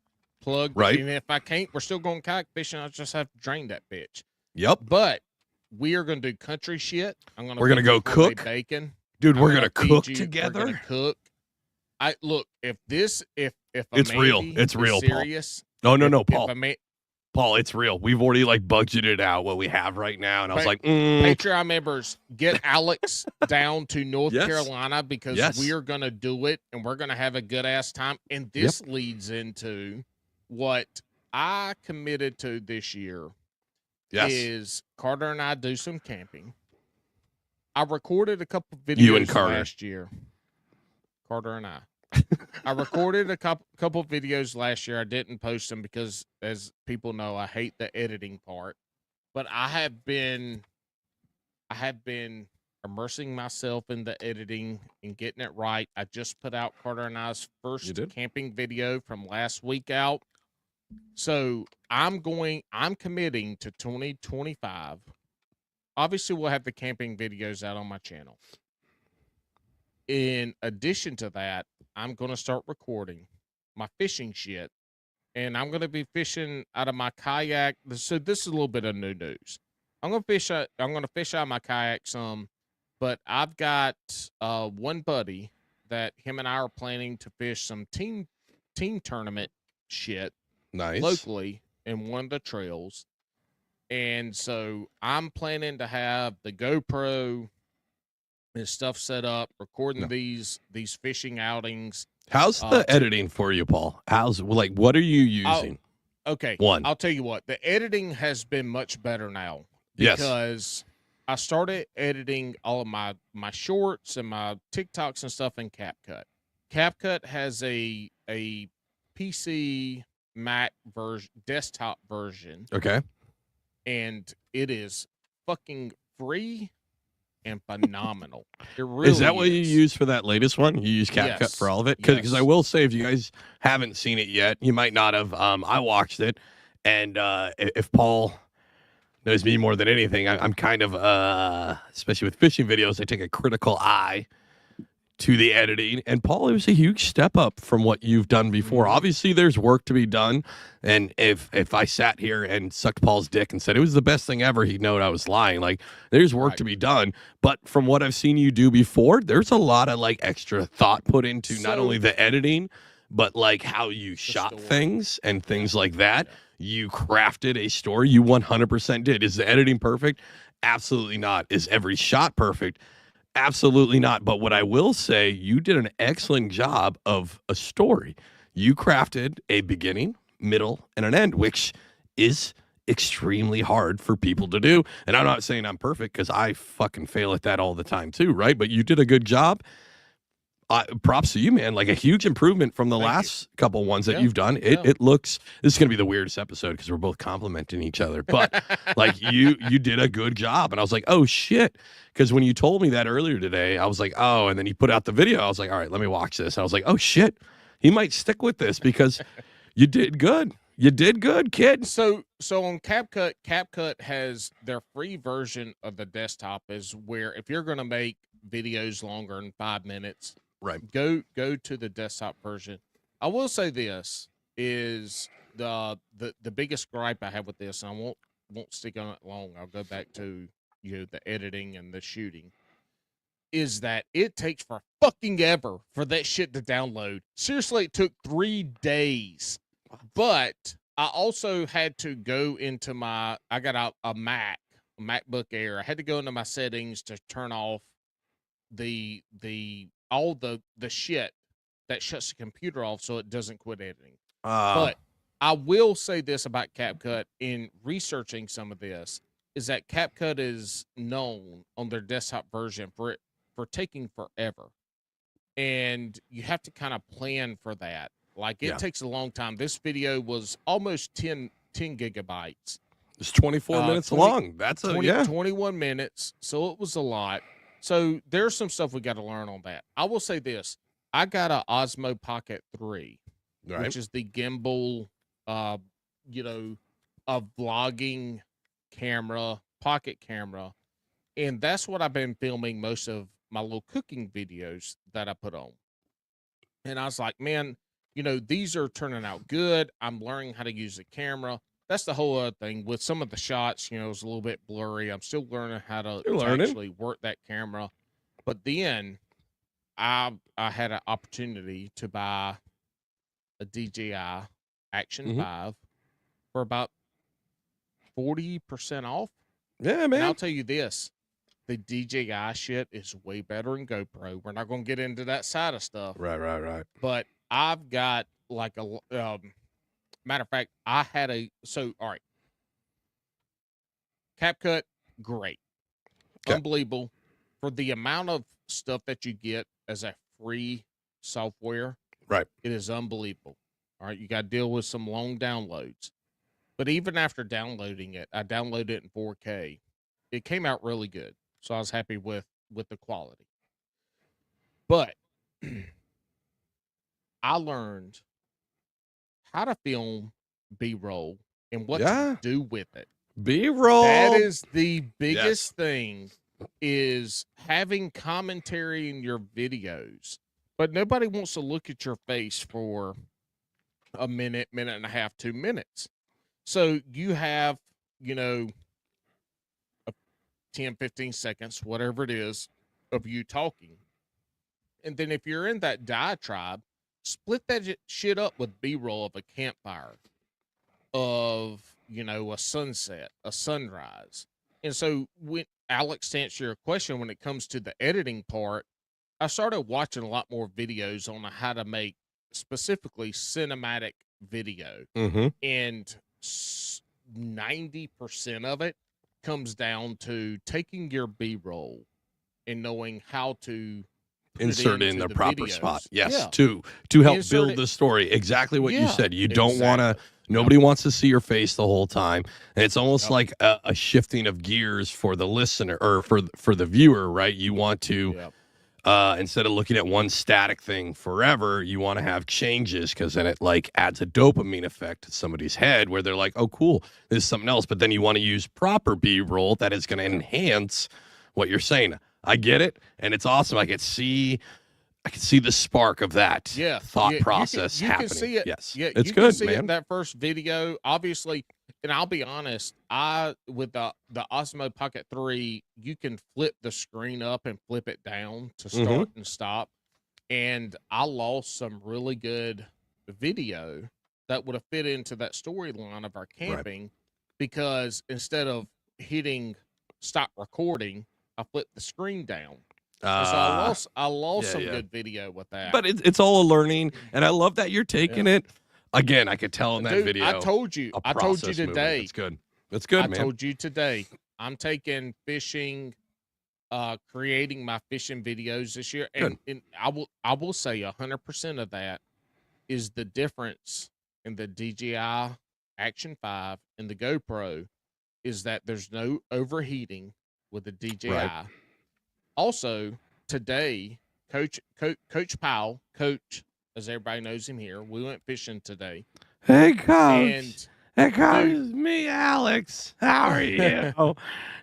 S2: plugged.
S1: Right.
S2: And if I can't, we're still going kayak fishing. I'll just have to drain that bitch.
S1: Yep.
S2: But we are going to do country shit.
S1: We're going to go cook.
S2: Bacon.
S1: Dude, we're going to cook together.
S2: We're going to cook. Look, if
S1: it's real. It's real,
S2: serious.
S1: Paul. No, Paul. Paul, it's real. We've already like budgeted out what we have right now. And I was like,
S2: Patreon members, get Alex down to North Carolina because we are going to do it and we're going to have a good ass time. And this leads into what I committed to this year is Carter and I do some camping. I recorded a couple videos last year. Carter and I. I recorded a couple videos last year. I didn't post them because, as people know, I hate the editing part. But I have been immersing myself in the editing and getting it right. I just put out Carter and I's first camping video from last week out. So I'm committing to 2025. Obviously, we'll have the camping videos out on my channel. In addition to that, I'm going to start recording my fishing shit, and I'm going to be fishing out of my kayak. So this is a little bit of new news. I'm gonna fish out. I'm gonna fish out my kayak some, but I've got one buddy that him and I are planning to fish some team tournament shit
S1: Nice.
S2: locally in one of the trails. And so I'm planning to have the GoPro and stuff set up, recording these fishing outings.
S1: How's the editing for you, Paul? What are you using?
S2: Okay.
S1: One.
S2: I'll tell you what, the editing has been much better now
S1: Yes.
S2: because I started editing all of my shorts and my TikToks and stuff in CapCut. CapCut has a PC Mac version, desktop version,
S1: Okay.
S2: and it is fucking free and phenomenal. It really
S1: Is that what you use for that latest one? You use CapCut
S2: Yes.
S1: for all of it? Because
S2: Yes.
S1: I will say, if you guys haven't seen it yet, you might not have. I watched it, and if Paul knows me more than anything, I'm kind of, especially with fishing videos, I take a critical eye to the editing. And Paul, it was a huge step up from what you've done before.
S2: Mhm.
S1: Obviously, there's work to be done. And if I sat here and sucked Paul's dick and said it was the best thing ever, he'd know I was lying. Like, there's work
S2: Right.
S1: to be done. But from what I've seen you do before, there's a lot of like extra thought put into not
S2: So-
S1: only the editing, but like how you shot
S2: story.
S1: things and things like that. You crafted a story. You 100% did. Is the editing perfect? Absolutely not. Is every shot perfect? Absolutely not. But what I will say, you did an excellent job of a story. You crafted a beginning, middle, and an end, which is extremely hard for people to do. And I'm not saying I'm perfect because I fucking fail at that all the time too, right? But you did a good job. Props to you, man. Like a huge improvement from the
S2: Thank you.
S1: last couple ones that
S2: Yeah,
S1: you've done.
S2: yeah.
S1: It looks, this is going to be the weirdest episode because we're both complimenting each other. But like you did a good job. And I was like, oh shit. Because when you told me that earlier today, I was like, oh, and then you put out the video. I was like, all right, let me watch this. I was like, oh shit, he might stick with this because you did good. You did good, kid.
S2: So on CapCut has their free version of the desktop is where if you're going to make videos longer than 5 minutes,
S1: Right.
S2: go to the desktop version. I will say this is the biggest gripe I have with this, and I won't stick on it long. I'll go back to the editing and the shooting. Is that it takes for fucking ever for that shit to download. Seriously, it took 3 days. But I also had to go into I got a MacBook Air. I had to go into my settings to turn off all the shit that shuts the computer off so it doesn't quit editing. But I will say this about CapCut in researching some of this is that CapCut is known on their desktop version for taking forever. And you have to kind of plan for that. Like it takes a long time. This video was almost 10 gigabytes.
S1: It's 24 minutes long. That's
S2: 21 minutes. So it was a lot. So there's some stuff we got to learn on that. I will say this. I got a Osmo Pocket 3,
S1: Right.
S2: which is the gimbal, a vlogging camera, pocket camera. And that's what I've been filming most of my little cooking videos that I put on. And I was like, man, these are turning out good. I'm learning how to use the camera. That's the whole other thing. With some of the shots, it's a little bit blurry. I'm still learning how to actually work that camera. But then I had an opportunity to buy a DJI Action 5 for about 40% off.
S1: Yeah, man.
S2: And I'll tell you this. The DJI shit is way better than GoPro. We're not going to get into that side of stuff.
S1: Right.
S2: But I've got like a matter of fact, I had all right. CapCut, great.
S1: Okay.
S2: Unbelievable. For the amount of stuff that you get as a free software,
S1: Right.
S2: it is unbelievable. All right, you got to deal with some long downloads. But even after downloading it, I downloaded it in 4K. It came out really good. So I was happy with the quality. But I learned how to film B-roll and what to do with it.
S1: B-roll.
S2: That is the biggest thing, is having commentary in your videos. But nobody wants to look at your face for a minute, minute and a half, 2 minutes. So you have, 10, 15 seconds, whatever it is, of you talking. And then if you're in that diatribe, split that shit up with B-roll of a campfire, of, a sunset, a sunrise. And so when Alex, to answer your question, when it comes to the editing part, I started watching a lot more videos on how to make specifically cinematic video.
S1: Mm-hmm.
S2: And 90% of it comes down to taking your B-roll and knowing how to
S1: insert it in the proper
S2: videos.
S1: spot. Yes,
S2: Yeah.
S1: to help
S2: Insert
S1: build
S2: it.
S1: the story. Exactly what you said. You don't want to.
S2: Exactly.
S1: Nobody wants to see your face the whole time, and it's almost
S2: Yep.
S1: like a shifting of gears for the listener or for the viewer, right? You want to.
S2: Yep.
S1: Instead of looking at one static thing forever, you want to have changes because then it like adds a dopamine effect to somebody's head where they're like, oh, cool, this is something else. But then you want to use proper B-roll that is going to enhance what you're saying. I get it. And it's awesome. I can see the spark of that thought process happening.
S2: Can see it.
S1: Yes.
S2: Yeah,
S1: it's
S2: you
S1: good,
S2: can see
S1: man.
S2: it in that first video, obviously. And I'll be honest, with the Osmo Pocket 3, you can flip the screen up and flip it down to start and stop. And I lost some really good video that would have fit into that storyline of our camping, because instead of hitting stop recording, I flipped the screen down. So I lost some good video with that.
S1: But it's all a learning, and I love that you're taking it. Again, I could tell in that
S2: Dude,
S1: video.
S2: I told you today.
S1: It's good. It's good, man.
S2: I told you today. I'm taking fishing, creating my fishing videos this year, and I will say 100% of that is the difference in the DJI Action 5 and the GoPro is that there's no overheating with the DJI.
S1: Right.
S2: Also, today, Coach Powell, as everybody knows him here, we went fishing today.
S1: Hey, Coach.
S2: And
S1: hey, Coach, it's me, Alex. How are you?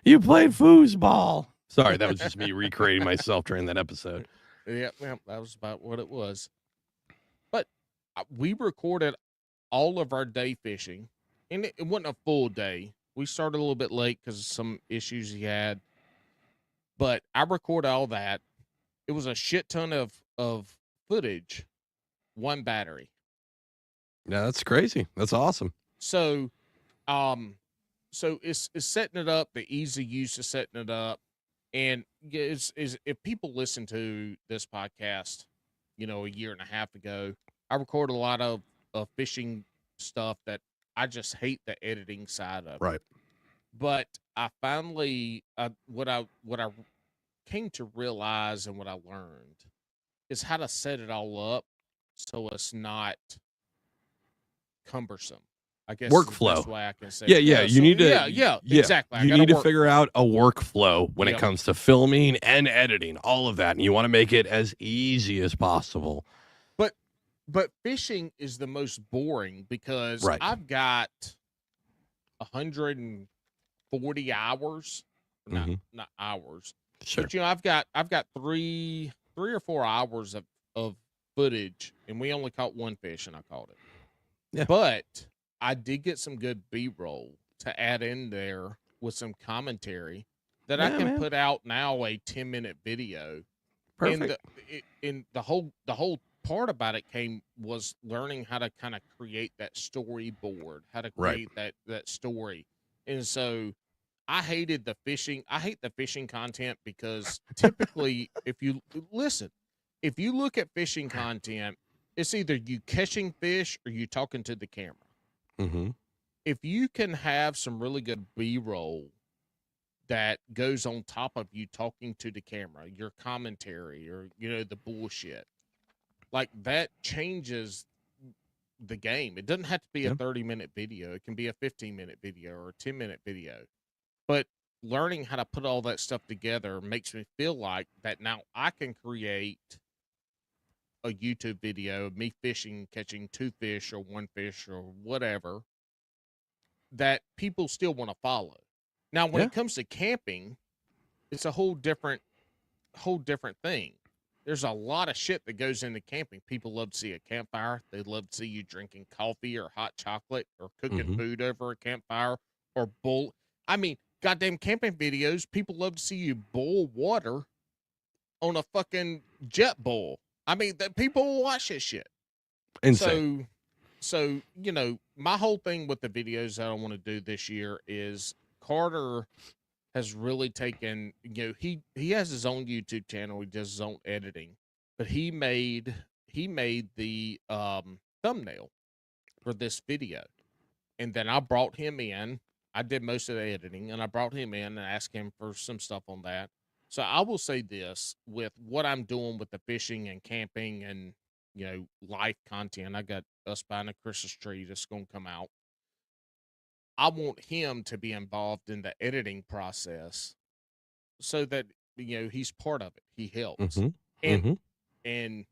S1: You played foosball. Sorry, that was just me recreating myself during that episode.
S2: Yeah, that was about what it was. But we recorded all of our day fishing, and it wasn't a full day. We started a little bit late because of some issues he had. But I recorded all that. It was a shit ton of footage, one battery.
S1: Yeah, that's crazy. That's awesome.
S2: So, so it's setting it up, the easy use of setting it up, and is if people listen to this podcast, a year and a half ago, I recorded a lot of fishing stuff that I just hate the editing side of.
S1: Right.
S2: But I finally, what I came to realize and what I learned is how to set it all up so it's not cumbersome. I guess
S1: workflow.
S2: That's the way I can say.
S1: Yeah. You need to.
S2: Exactly.
S1: You need to figure out a workflow when it comes to filming and editing, all of that, and you want to make it as easy as possible.
S2: But fishing is the most boring because I've got 140 hours, not hours.
S1: Sure.
S2: But I've got three or 4 hours of footage, and we only caught one fish, and I caught it.
S1: Yeah.
S2: But I did get some good B-roll to add in there with some commentary that I can put out now a 10-minute video.
S1: Perfect.
S2: And the whole part about it was learning how to kind of create that storyboard, how to create that story. And so I hate the fishing content because typically if you look at fishing content, it's either you catching fish or you talking to the camera.
S1: Mm-hmm.
S2: If you can have some really good B-roll that goes on top of you talking to the camera, your commentary or, the bullshit, like that changes the game. It doesn't have to be a 30-minute video. It can be a 15-minute video or a 10-minute video. But learning how to put all that stuff together makes me feel like that now I can create a YouTube video of me fishing, catching 2 fish or 1 fish or whatever that people still want to follow. Now, when it comes to camping, it's a whole different thing. There's a lot of shit that goes into camping. People love to see a campfire. They love to see you drinking coffee or hot chocolate or cooking food over a campfire or goddamn camping videos, people love to see you boil water on a fucking jet boil. I mean, that people will watch this shit.
S1: Insane.
S2: So, my whole thing with the videos that I want to do this year is Carter has really taken, he has his own YouTube channel. He does his own editing, but he made the thumbnail for this video. And then I brought him in. I did most of the editing, and I brought him in and asked him for some stuff on that. So I will say this, with what I'm doing with the fishing and camping and, life content, I got us buying a Christmas tree that's going to come out. I want him to be involved in the editing process so that, he's part of it. He helps. And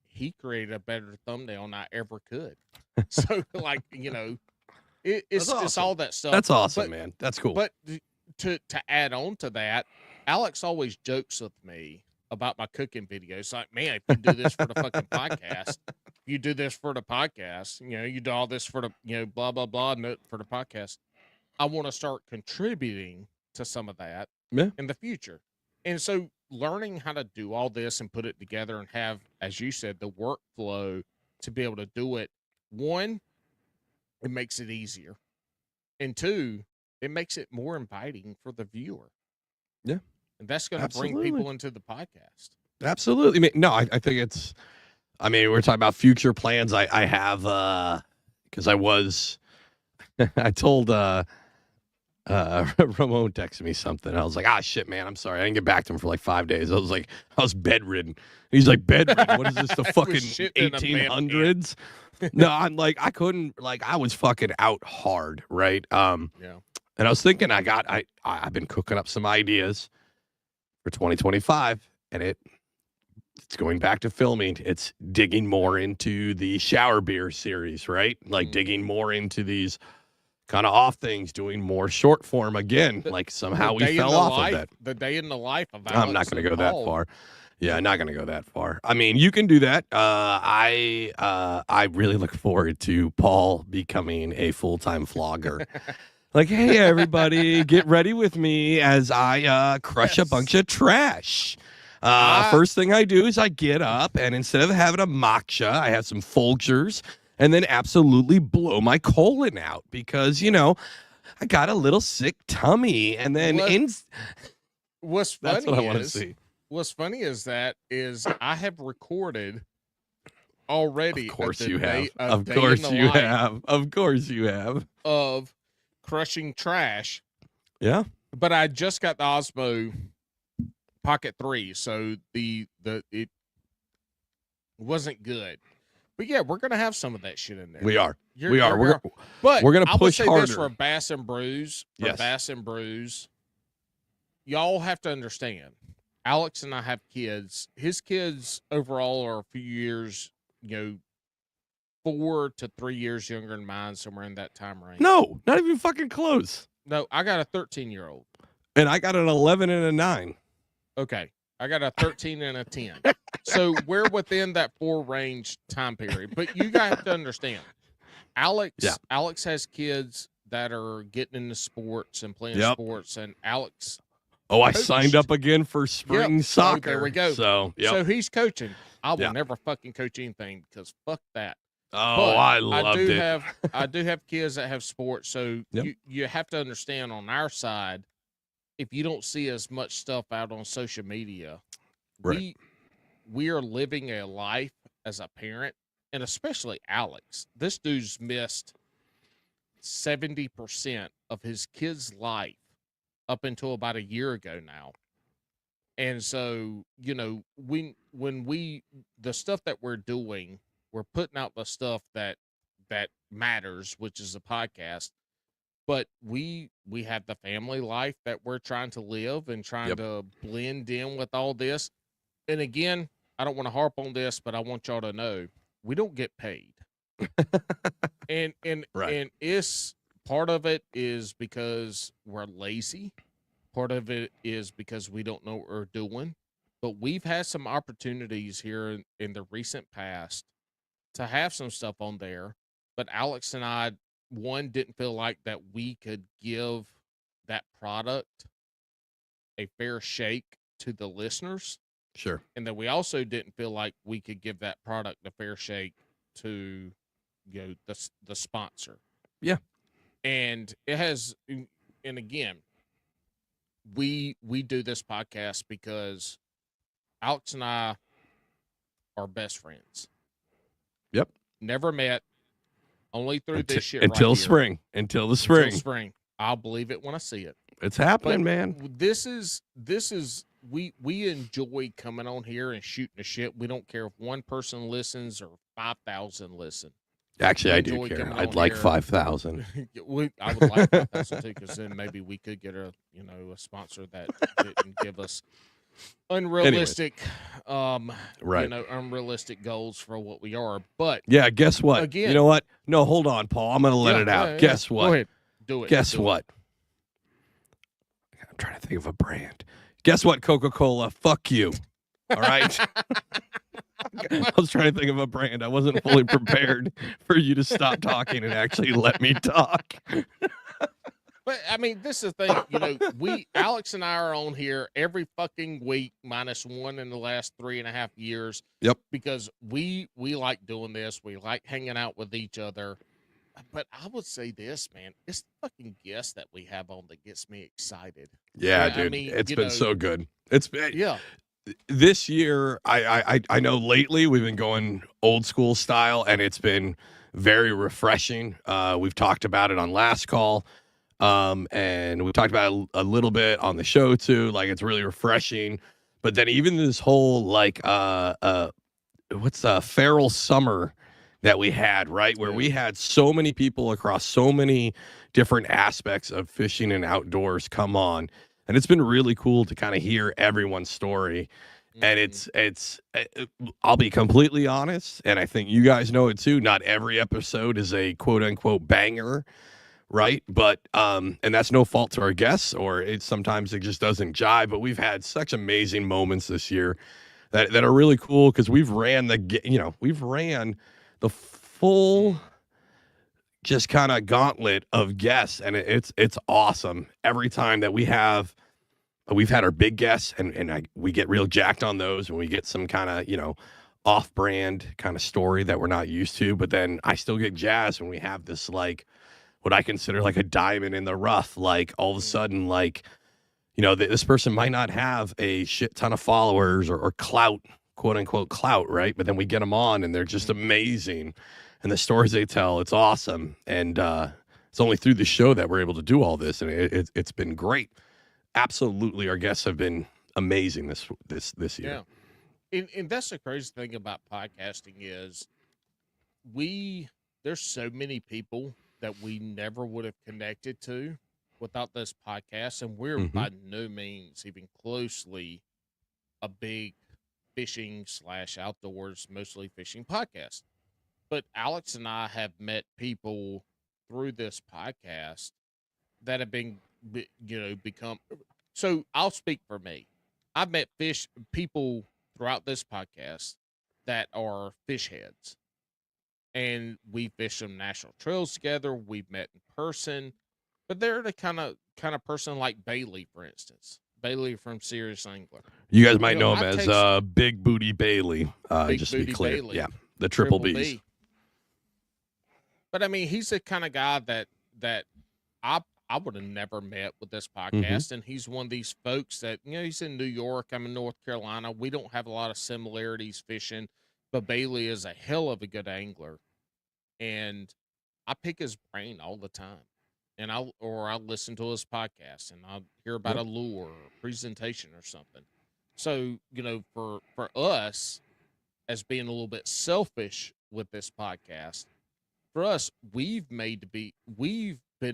S2: he created a better thumbnail than I ever could. So, like, it's
S1: awesome.
S2: It's all that stuff.
S1: That's awesome, man. That's cool.
S2: But to add on to that, Alex always jokes with me about my cooking videos. Like, man, if you do this for the fucking podcast, you do this for the podcast, you do all this for the, blah, blah, blah, for the podcast. I want to start contributing to some of that in the future. And so learning how to do all this and put it together and have, as you said, the workflow to be able to do it. One, it makes it easier. And two, it makes it more inviting for the viewer.
S1: Yeah.
S2: And that's going to bring people into the podcast.
S1: Absolutely. I mean, no, I think it's, we're talking about future plans. I have, because I told, Ramon texted me something. I was like, shit, man, I'm sorry. I didn't get back to him for like 5 days. I was bedridden. He's like, bedridden? What is this, the fucking 1800s? No, I'm like, I couldn't, like, I was fucking out hard, right?
S2: Yeah.
S1: And I was thinking, I've been cooking up some ideas for 2025, and it's going back to filming. It's digging more into the shower beer series, right? Like digging more into these kind of off things, doing more short form again. Like somehow we fell off of that.
S2: The day in the life of Alex.
S1: I'm not going to go that far. Yeah, not going to go that far. I mean, you can do that. I really look forward to Paul becoming a full-time vlogger. Like, hey, everybody, get ready with me as I crush a bunch of trash. First thing I do is I get up, and instead of having a matcha, I have some Folgers, and then absolutely blow my colon out because, I got a little sick tummy. And then
S2: what's funny
S1: that's what I want to see.
S2: What's funny is I have recorded already.
S1: Of course you have. Of course you have. Of course you have.
S2: Of crushing trash.
S1: Yeah.
S2: But I just got the Osmo Pocket 3, so it wasn't good. But yeah, we're gonna have some of that shit in there.
S1: We are.
S2: But
S1: we're gonna push harder.
S2: This for Bass and Brews. Bass and Brews. Y'all have to understand. Alex and I have kids. His kids overall are a few years, 4 to 3 years younger than mine, somewhere in that time range.
S1: No, not even fucking close.
S2: No, I got a 13-year-old.
S1: And I got an 11 and a 9.
S2: Okay. I got a 13 and a 10. So we're within that 4 range time period. But you guys have to understand. Alex has kids that are getting into sports and playing sports, and Alex.
S1: Oh, I signed up again for spring soccer.
S2: So there we go.
S1: So
S2: he's coaching. I will never fucking coach anything because fuck that.
S1: Oh, but I loved it.
S2: I do have kids that have sports, so you have to understand on our side, if you don't see as much stuff out on social media, we are living a life as a parent, and especially Alex. This dude's missed 70% of his kid's life up until about a year ago now. And so, when the stuff that we're doing, we're putting out the stuff that matters, which is a podcast. But we have the family life that we're trying to live and trying to blend in with all this. And again, I don't want to harp on this, but I want y'all to know we don't get paid. and it's part of it is because we're lazy. Part of it is because we don't know what we're doing. But we've had some opportunities here in the recent past to have some stuff on there. But Alex and I, one, didn't feel like that we could give that product a fair shake to the listeners.
S1: Sure.
S2: And then we also didn't feel like we could give that product a fair shake to, the sponsor.
S1: Yeah.
S2: And it has, and again, we do this podcast because Alex and I are best friends.
S1: Yep.
S2: Never met, only through this shit
S1: until
S2: right
S1: spring.
S2: here.
S1: Until the spring.
S2: Until spring. I'll believe it when I see it.
S1: It's happening, man.
S2: This is we enjoy coming on here and shooting the shit. We don't care if one person listens or 5,000 listen.
S1: Actually, I do care. I'd like 5,000.
S2: I would like 5,000 too, because then maybe we could get a sponsor that didn't give us unrealistic, unrealistic goals for what we are. But
S1: yeah, guess what?
S2: Again,
S1: you know what? No, hold on, Paul. I'm going to let it out.
S2: Yeah.
S1: Guess what?
S2: Go ahead. Do it.
S1: Guess what? I'm trying to think of a brand. Guess what, Coca-Cola? Fuck you. All right? I was trying to think of a brand. I wasn't fully prepared for you to stop talking and actually let me talk.
S2: But I mean, this is the thing, Alex and I are on here every fucking week, minus one in the last 3.5 years.
S1: Yep.
S2: Because we like doing this. We like hanging out with each other. But I would say this, man, it's the fucking guest that we have on that gets me excited.
S1: Yeah, dude. I mean, it's been so good. It's been,
S2: yeah.
S1: This year, I know lately we've been going old school style, and it's been very refreshing. We've talked about it on last call, and we talked about it a little bit on the show too. Like, it's really refreshing. But then even this whole feral summer that we had, right, where we had so many people across so many different aspects of fishing and outdoors come on. And it's been really cool to kind of hear everyone's story. And it's I'll be completely honest, and I think you guys know it too, not every episode is a quote unquote banger, right? But and that's no fault to our guests, or sometimes it just doesn't jive. But we've had such amazing moments this year that are really cool, because we've ran the full just kind of gauntlet of guests, and it's awesome every time that we've had our big guests, and we get real jacked on those, and we get some kind of off-brand kind of story that we're not used to. But then I still get jazzed when we have this, like, what I consider like a diamond in the rough. Like, all of a sudden, like, this person might not have a shit ton of followers or clout, quote unquote clout, right? But then we get them on, and they're just amazing. And the stories they tell, it's awesome. And it's only through the show that we're able to do all this. And it's been great. Absolutely. Our guests have been amazing this year.
S2: Yeah. And that's the crazy thing about podcasting is there's so many people that we never would have connected to without this podcast. And we're by no means even closely a big fishing / outdoors, mostly fishing podcast. But Alex and I have met people through this podcast that have become. So I'll speak for me. I've met people throughout this podcast that are fish heads, and we fish some national trails together. We've met in person, but they're the kind of person like Bailey, for instance. Bailey from Serious Angler.
S1: You guys might know him as Big Booty Bailey.
S2: Big
S1: just
S2: Booty
S1: to be clear.
S2: Bailey.
S1: Yeah, the triple B's.
S2: B. But I mean, he's the kind of guy that I would have never met with this podcast. And he's one of these folks that, he's in New York. I'm in North Carolina. We don't have a lot of similarities fishing, but Bailey is a hell of a good angler. And I pick his brain all the time. And I'll listen to his podcast, and I'll hear about a lure or a presentation or something. So, for us, as being a little bit selfish with this podcast, for us, we've been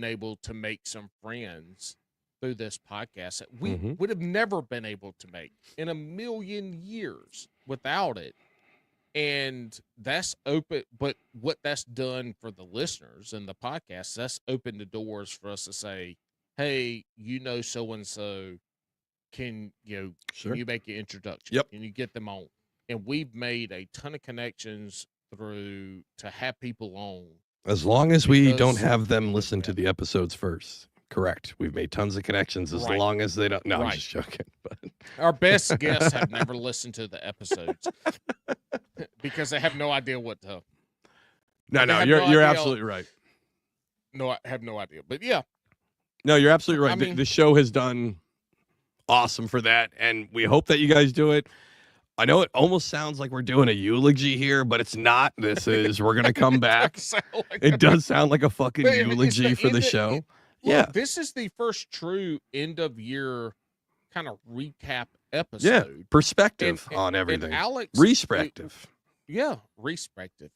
S2: able to make some friends through this podcast that we would have never been able to make in a million years without it. And that's open, but what that's done for the listeners and the podcast, that's opened the doors for us to say, hey, so-and-so, can you make an introduction?
S1: Yep.
S2: Can you get them on? And we've made a ton of connections to have people on.
S1: As long as we don't have them listen to the episodes first. Correct. We've made tons of connections as long as they don't. No, I'm just joking. But
S2: our best guests have never listened to the episodes because they have no idea what to.
S1: No, you're absolutely right.
S2: No, I have no idea. But yeah.
S1: No, you're absolutely right. I mean, the show has done awesome for that, and we hope that you guys do it. I know it almost sounds like we're doing a eulogy here, but it's not. This is, we're going to come back. It does sound like a fucking eulogy for the show.
S2: Yeah. This is the first true end of year kind of recap episode.
S1: Yeah. Perspective on everything.
S2: And Alex.
S1: Respective.
S2: Respective.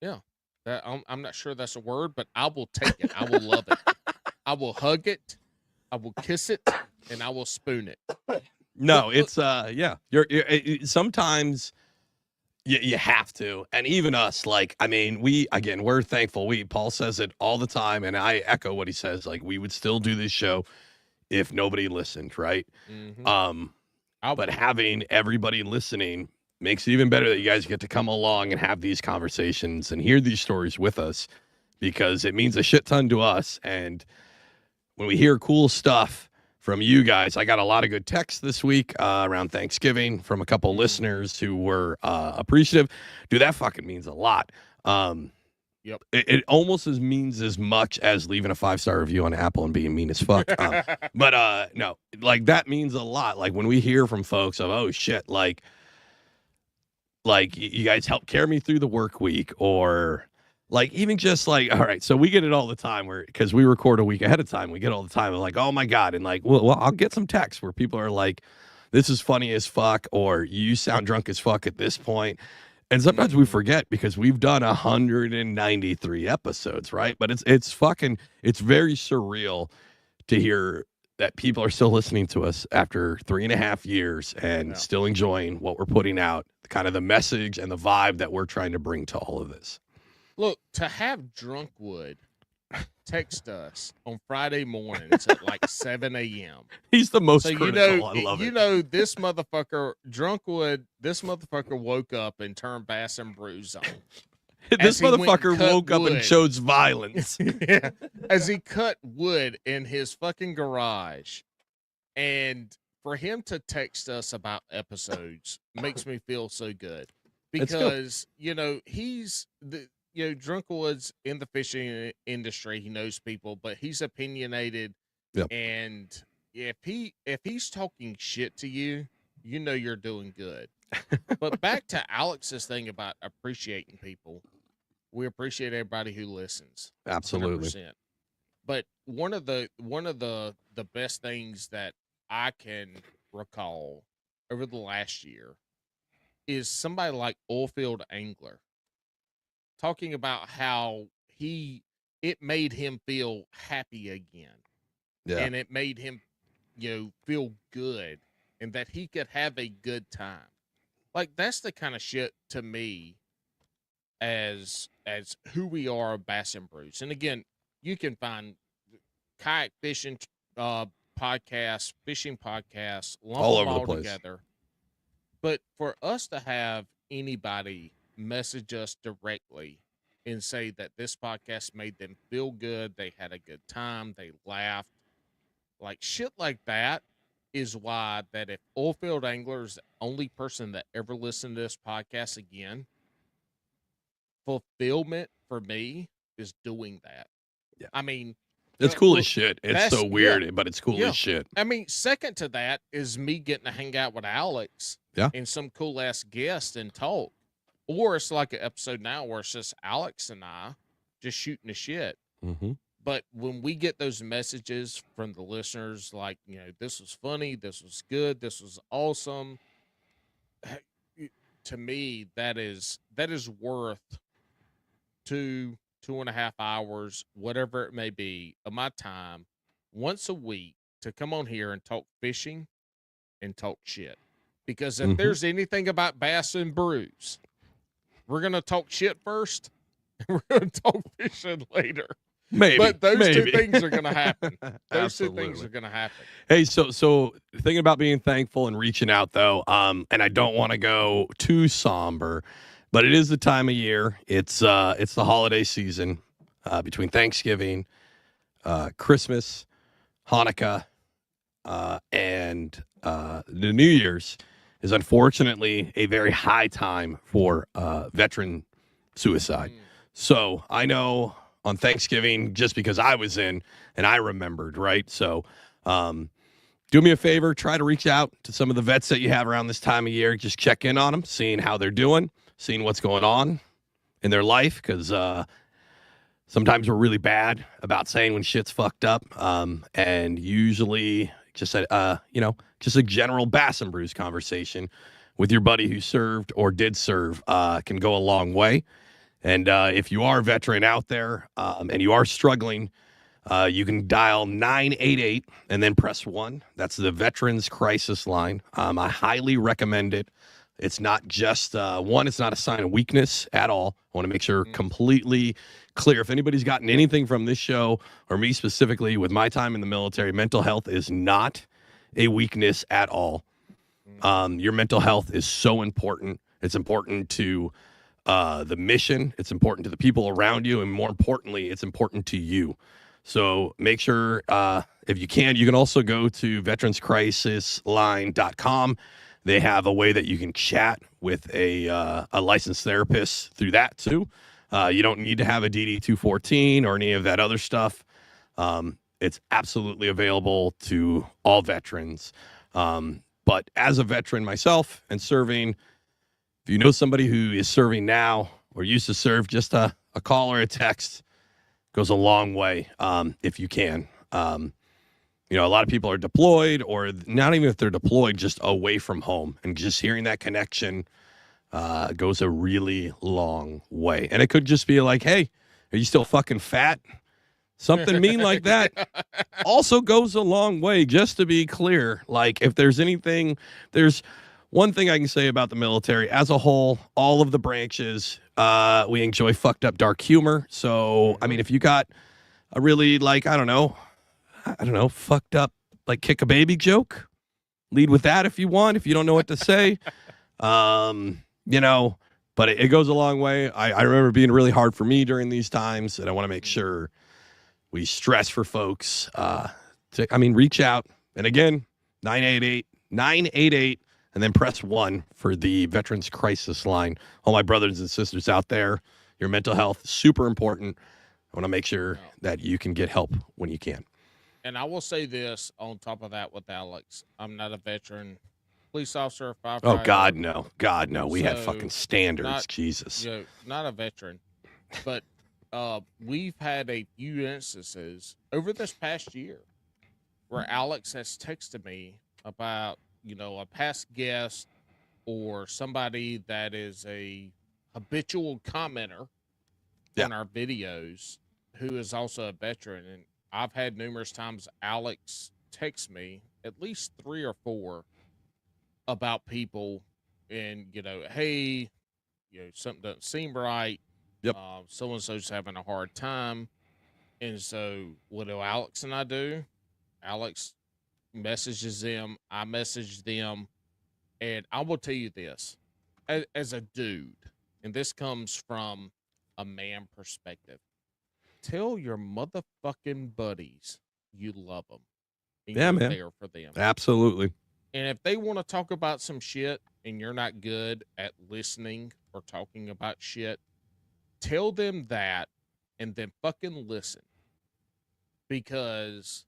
S2: Yeah. I'm not sure that's a word, but I will take it. I will love it. I will hug it. I will kiss it, and I will spoon it.
S1: No, it's you're sometimes you have to, and even us, like, I mean, we're thankful. Paul says it all the time, and I echo what he says. Like, we would still do this show if nobody listened, right? Mm-hmm. But having everybody listening makes it even better that you guys get to come along and have these conversations and hear these stories with us, because it means a shit ton to us. And when we hear cool stuff from you guys, I got a lot of good texts this week around Thanksgiving from a couple listeners who were appreciative. Dude, that fucking means a lot.
S2: Yep.
S1: It almost means as much as leaving a 5-star review on Apple and being mean as fuck. But no, like, that means a lot. Like, when we hear from folks of, oh shit, like you guys helped carry me through the work week, or like, even just like, all right, so we get it all the time because we record a week ahead of time. We get all the time, like, oh my God. And like, well, I'll get some texts where people are like, this is funny as fuck, or you sound drunk as fuck at this point. And sometimes we forget because we've done 193 episodes, right? But it's very surreal to hear that people are still listening to us after 3.5 years and still enjoying what we're putting out, kind of the message and the vibe that we're trying to bring to all of this.
S2: Look, to have Drunkwood text us on Friday mornings at like 7 a.m.
S1: He's the most critical. I love it.
S2: You know, this motherfucker, Drunkwood, woke up and turned Bass and Brews on.
S1: This motherfucker woke up and chose violence.
S2: Yeah, as he cut wood in his fucking garage. And for him to text us about episodes makes me feel so good. Because, you know, Drunkwood's in the fishing industry. He knows people, but he's opinionated.
S1: Yep.
S2: And if he's talking shit to you, you know you're doing good. But back to Alex's thing about appreciating people. We appreciate everybody who listens.
S1: Absolutely.
S2: 100%. But one of the best things that I can recall over the last year is somebody like Oilfield Angler talking about how it made him feel happy again.
S1: Yeah.
S2: And it made him, feel good, and that he could have a good time. Like, that's the kind of shit to me as who we are, Bass and Brews. And again, you can find kayak fishing podcasts, fishing podcasts,
S1: all over the place
S2: together. But for us to have anybody message us directly and say that this podcast made them feel good, they had a good time, they laughed, like shit like that is why that if Oilfield Angler is the only person that ever listened to this podcast again, fulfillment for me is doing that.
S1: Yeah.
S2: I mean,
S1: it's cool as shit. It's so weird, but it's cool as shit.
S2: I mean, second to that is me getting to hang out with Alex and some cool ass guest and talk. Or it's like an episode now where it's just Alex and I just shooting the shit.
S1: Mm-hmm.
S2: But when we get those messages from the listeners, like, this was funny, this was good, this was awesome, to me, that is worth 2.5 hours, whatever it may be, of my time once a week to come on here and talk fishing and talk shit. Because if there's anything about Bass and Brews, we're going to talk shit first, and we're going to talk fishing later.
S1: Maybe.
S2: But those two things are going to happen. Those two things are going to happen.
S1: Hey, so thinking about being thankful and reaching out, though, and I don't want to go too somber, but it is the time of year. It's the holiday season between Thanksgiving, Christmas, Hanukkah, and the New Year's is unfortunately a very high time for veteran suicide. So I know on Thanksgiving, just because I was in and I remembered, right? So do me a favor, try to reach out to some of the vets that you have around this time of year. Just check in on them, seeing how they're doing, seeing what's going on in their life, because sometimes we're really bad about saying when shit's fucked up. And usually just a general Bass and Brews conversation with your buddy who served or did serve can go a long way. And if you are a veteran out there and you are struggling, you can dial 988 and then press 1. That's the Veterans Crisis Line. I highly recommend it. It's not just it's not a sign of weakness at all. I want to make sure completely clear. If anybody's gotten anything from this show or me specifically with my time in the military, mental health is not a weakness at all. Your mental health is so important. It's important to the mission. It's important to the people around you. And more importantly, it's important to you. So make sure, if you can also go to veteranscrisisline.com. They have a way that you can chat with a licensed therapist through that too. You don't need to have a DD-214 or any of that other stuff. It's absolutely available to all veterans. But as a veteran myself and serving, if you know somebody who is serving now or used to serve, just a call or a text goes a long way if you can. A lot of people are deployed, or not even if they're deployed, just away from home. And just hearing that connection goes a really long way. And it could just be like, hey, are you still fucking fat? Something mean like that also goes a long way, just to be clear. Like, if there's one thing I can say about the military as a whole, all of the branches, we enjoy fucked up dark humor. So, I mean, if you got a really, fucked up, kick a baby joke, lead with that if you want, if you don't know what to say. But it goes a long way. I remember being really hard for me during these times, and I want to make sure we stress for folks reach out. And again, 988, and then press 1 for the Veterans Crisis Line. All my brothers and sisters out there, your mental health is super important. I want to make sure that you can get help when you can.
S2: And I will say this on top of that with Alex. I'm not a veteran police officer, firefighter.
S1: Oh, God, no. God, no. We had fucking standards. Jesus.
S2: Not a veteran. But we've had a few instances over this past year where Alex has texted me about, a past guest or somebody that is a habitual commenter on our videos who is also a veteran. And I've had numerous times Alex text me, at least 3 or 4, about people and, hey, something doesn't seem right.
S1: Yep.
S2: So-and-so's having a hard time. And so what do Alex and I do? Alex messages them. I message them. And I will tell you this, as a dude, and this comes from a man perspective, tell your motherfucking buddies you love them. And you're there for them.
S1: Absolutely.
S2: And if they want to talk about some shit and you're not good at listening or talking about shit, tell them that and then fucking listen. Because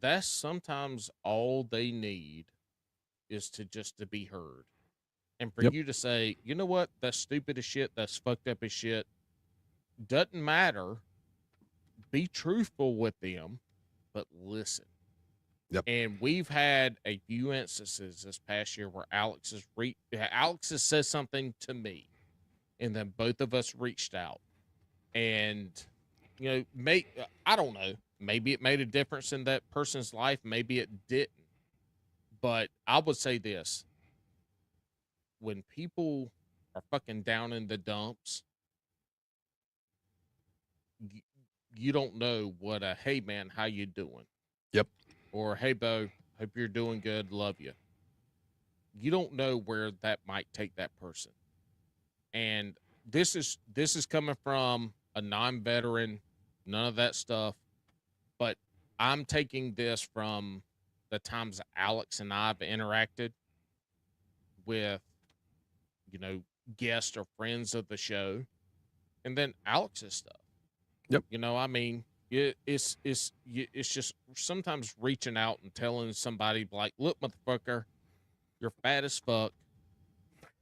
S2: that's sometimes all they need is to be heard. And for you to say, you know what, that's stupid as shit, that's fucked up as shit, doesn't matter. Be truthful with them, but listen.
S1: Yep.
S2: And we've had a few instances this past year where Alex has said something to me, and then both of us reached out. And, I don't know, maybe it made a difference in that person's life, maybe it didn't. But I would say this, when people are fucking down in the dumps, you don't know what a, hey man, how you doing?
S1: Yep.
S2: Or, hey Bo, hope you're doing good, love you. You don't know where that might take that person. And this is coming from a non-veteran, none of that stuff. But I'm taking this from the times Alex and I've interacted with, guests or friends of the show, and then Alex's stuff.
S1: Yep.
S2: I mean, it's just sometimes reaching out and telling somebody like, look, motherfucker, you're fat as fuck,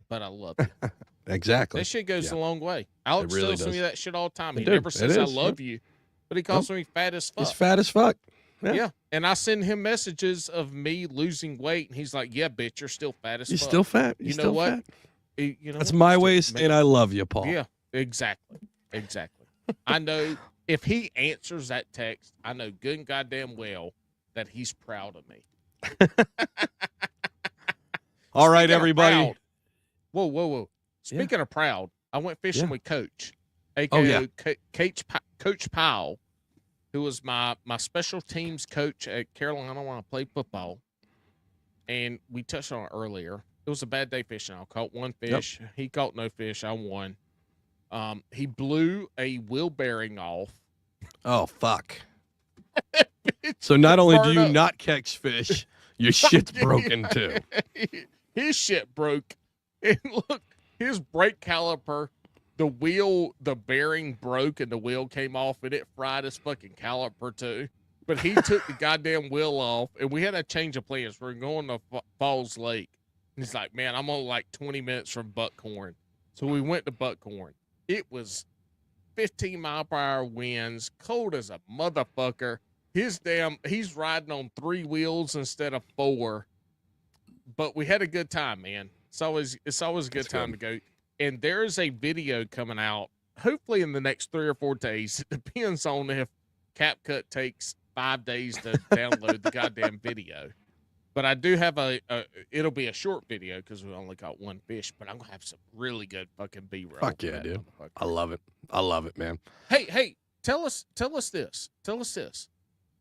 S2: but I love you.
S1: Exactly.
S2: That shit goes a long way. Alex
S1: really
S2: tells me
S1: does.
S2: that shit all the time. He
S1: It
S2: never
S1: did.
S2: says
S1: It
S2: I
S1: is,
S2: love you, but he calls me fat as fuck.
S1: He's fat as fuck.
S2: Yeah. And I send him messages of me losing weight, and he's like, yeah, bitch, you're still fat as
S1: You're
S2: fuck.
S1: still fat.
S2: You know what?
S1: That's my way of saying I love you, Paul.
S2: Yeah, exactly. I know if he answers that text, I know good and goddamn well that he's proud of me.
S1: All right, everybody.
S2: Whoa. Speaking of proud, I went fishing with Coach, a.k.a. Coach Powell, who was my special teams coach at Carolina when I played football. And we touched on it earlier. It was a bad day fishing. I caught one fish. Yep. He caught no fish. I won. He blew a wheel bearing off.
S1: Oh, fuck. So not only do you not catch fish, your shit's broken too.
S2: His shit broke. And look, his brake caliper, the bearing broke and the wheel came off and it fried his fucking caliper too. But he took the goddamn wheel off, and we had a change of plans. We're going to Falls Lake. And he's like, man, I'm only like 20 minutes from Buckhorn. So we went to Buckhorn. It was 15-mile-per-hour winds, cold as a motherfucker. He's riding on 3 wheels instead of 4. But we had a good time, man. It's always a good time to go. And there's a video coming out, hopefully in the next 3 or 4 days. It depends on if CapCut takes 5 days to download the goddamn video. But I do have it'll be a short video because we only got one fish, but I'm going to have some really good fucking B-roll.
S1: Fuck yeah, dude. I love it, man.
S2: Hey, tell us this.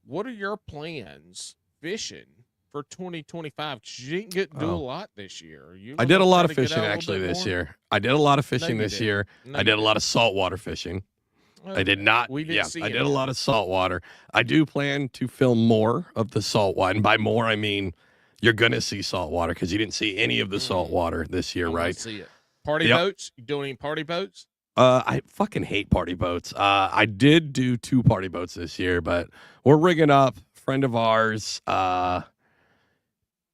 S2: What are your plans fishing for 2025? Because you didn't get to do a lot this year.
S1: I did a lot of fishing actually this year. I did a lot of fishing this year. I did a lot of saltwater fishing. I did not. I did a lot of saltwater. I do plan to film more of the saltwater. And by more, I mean you're going to see saltwater because you didn't see any of the saltwater this year, right?
S2: See it. Party boats? You doing any party boats?
S1: I fucking hate party boats. I did do 2 party boats this year, but we're rigging up. Friend of ours,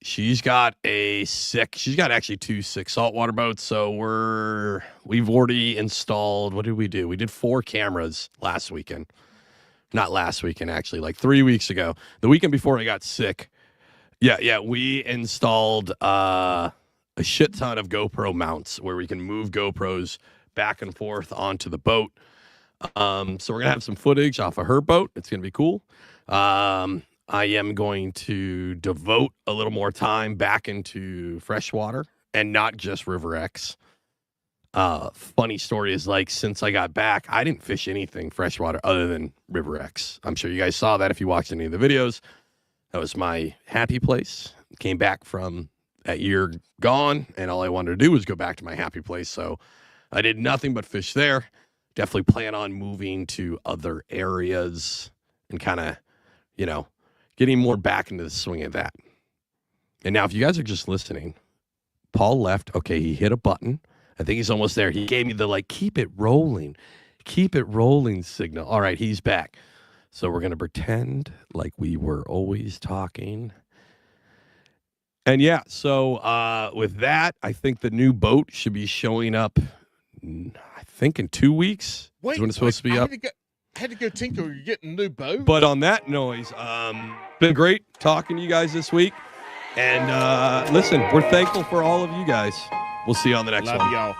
S1: she's got actually 2 sick saltwater boats. So we've already installed, what did we do? We did 4 cameras last weekend. Not last weekend, actually, like 3 weeks ago. The weekend before I got sick. Yeah. We installed a shit ton of GoPro mounts where we can move GoPros back and forth onto the boat. So we're gonna have some footage off of her boat. It's gonna be cool. I am going to devote a little more time back into freshwater and not just River X. Funny story is, like, since I got back, I didn't fish anything freshwater other than River X. I'm sure you guys saw that if you watched any of the videos. That was my happy place. Came back from that year gone, and all I wanted to do was go back to my happy place. So I did nothing but fish there. Definitely plan on moving to other areas and kind of, getting more back into the swing of that. And now, if you guys are just listening, Paul left. Okay, he hit a button. I think he's almost there. He gave me the, keep it rolling signal. All right, he's back. So we're going to pretend like we were always talking. And yeah, so with that, I think the new boat should be showing up, I think, in 2 weeks.
S2: Wait,
S1: when it's supposed to be up.
S2: I had to go tinker. You're getting a new boat.
S1: But on that noise, been great talking to you guys this week. And listen, we're thankful for all of you guys. We'll see you on the next one.
S2: Love y'all.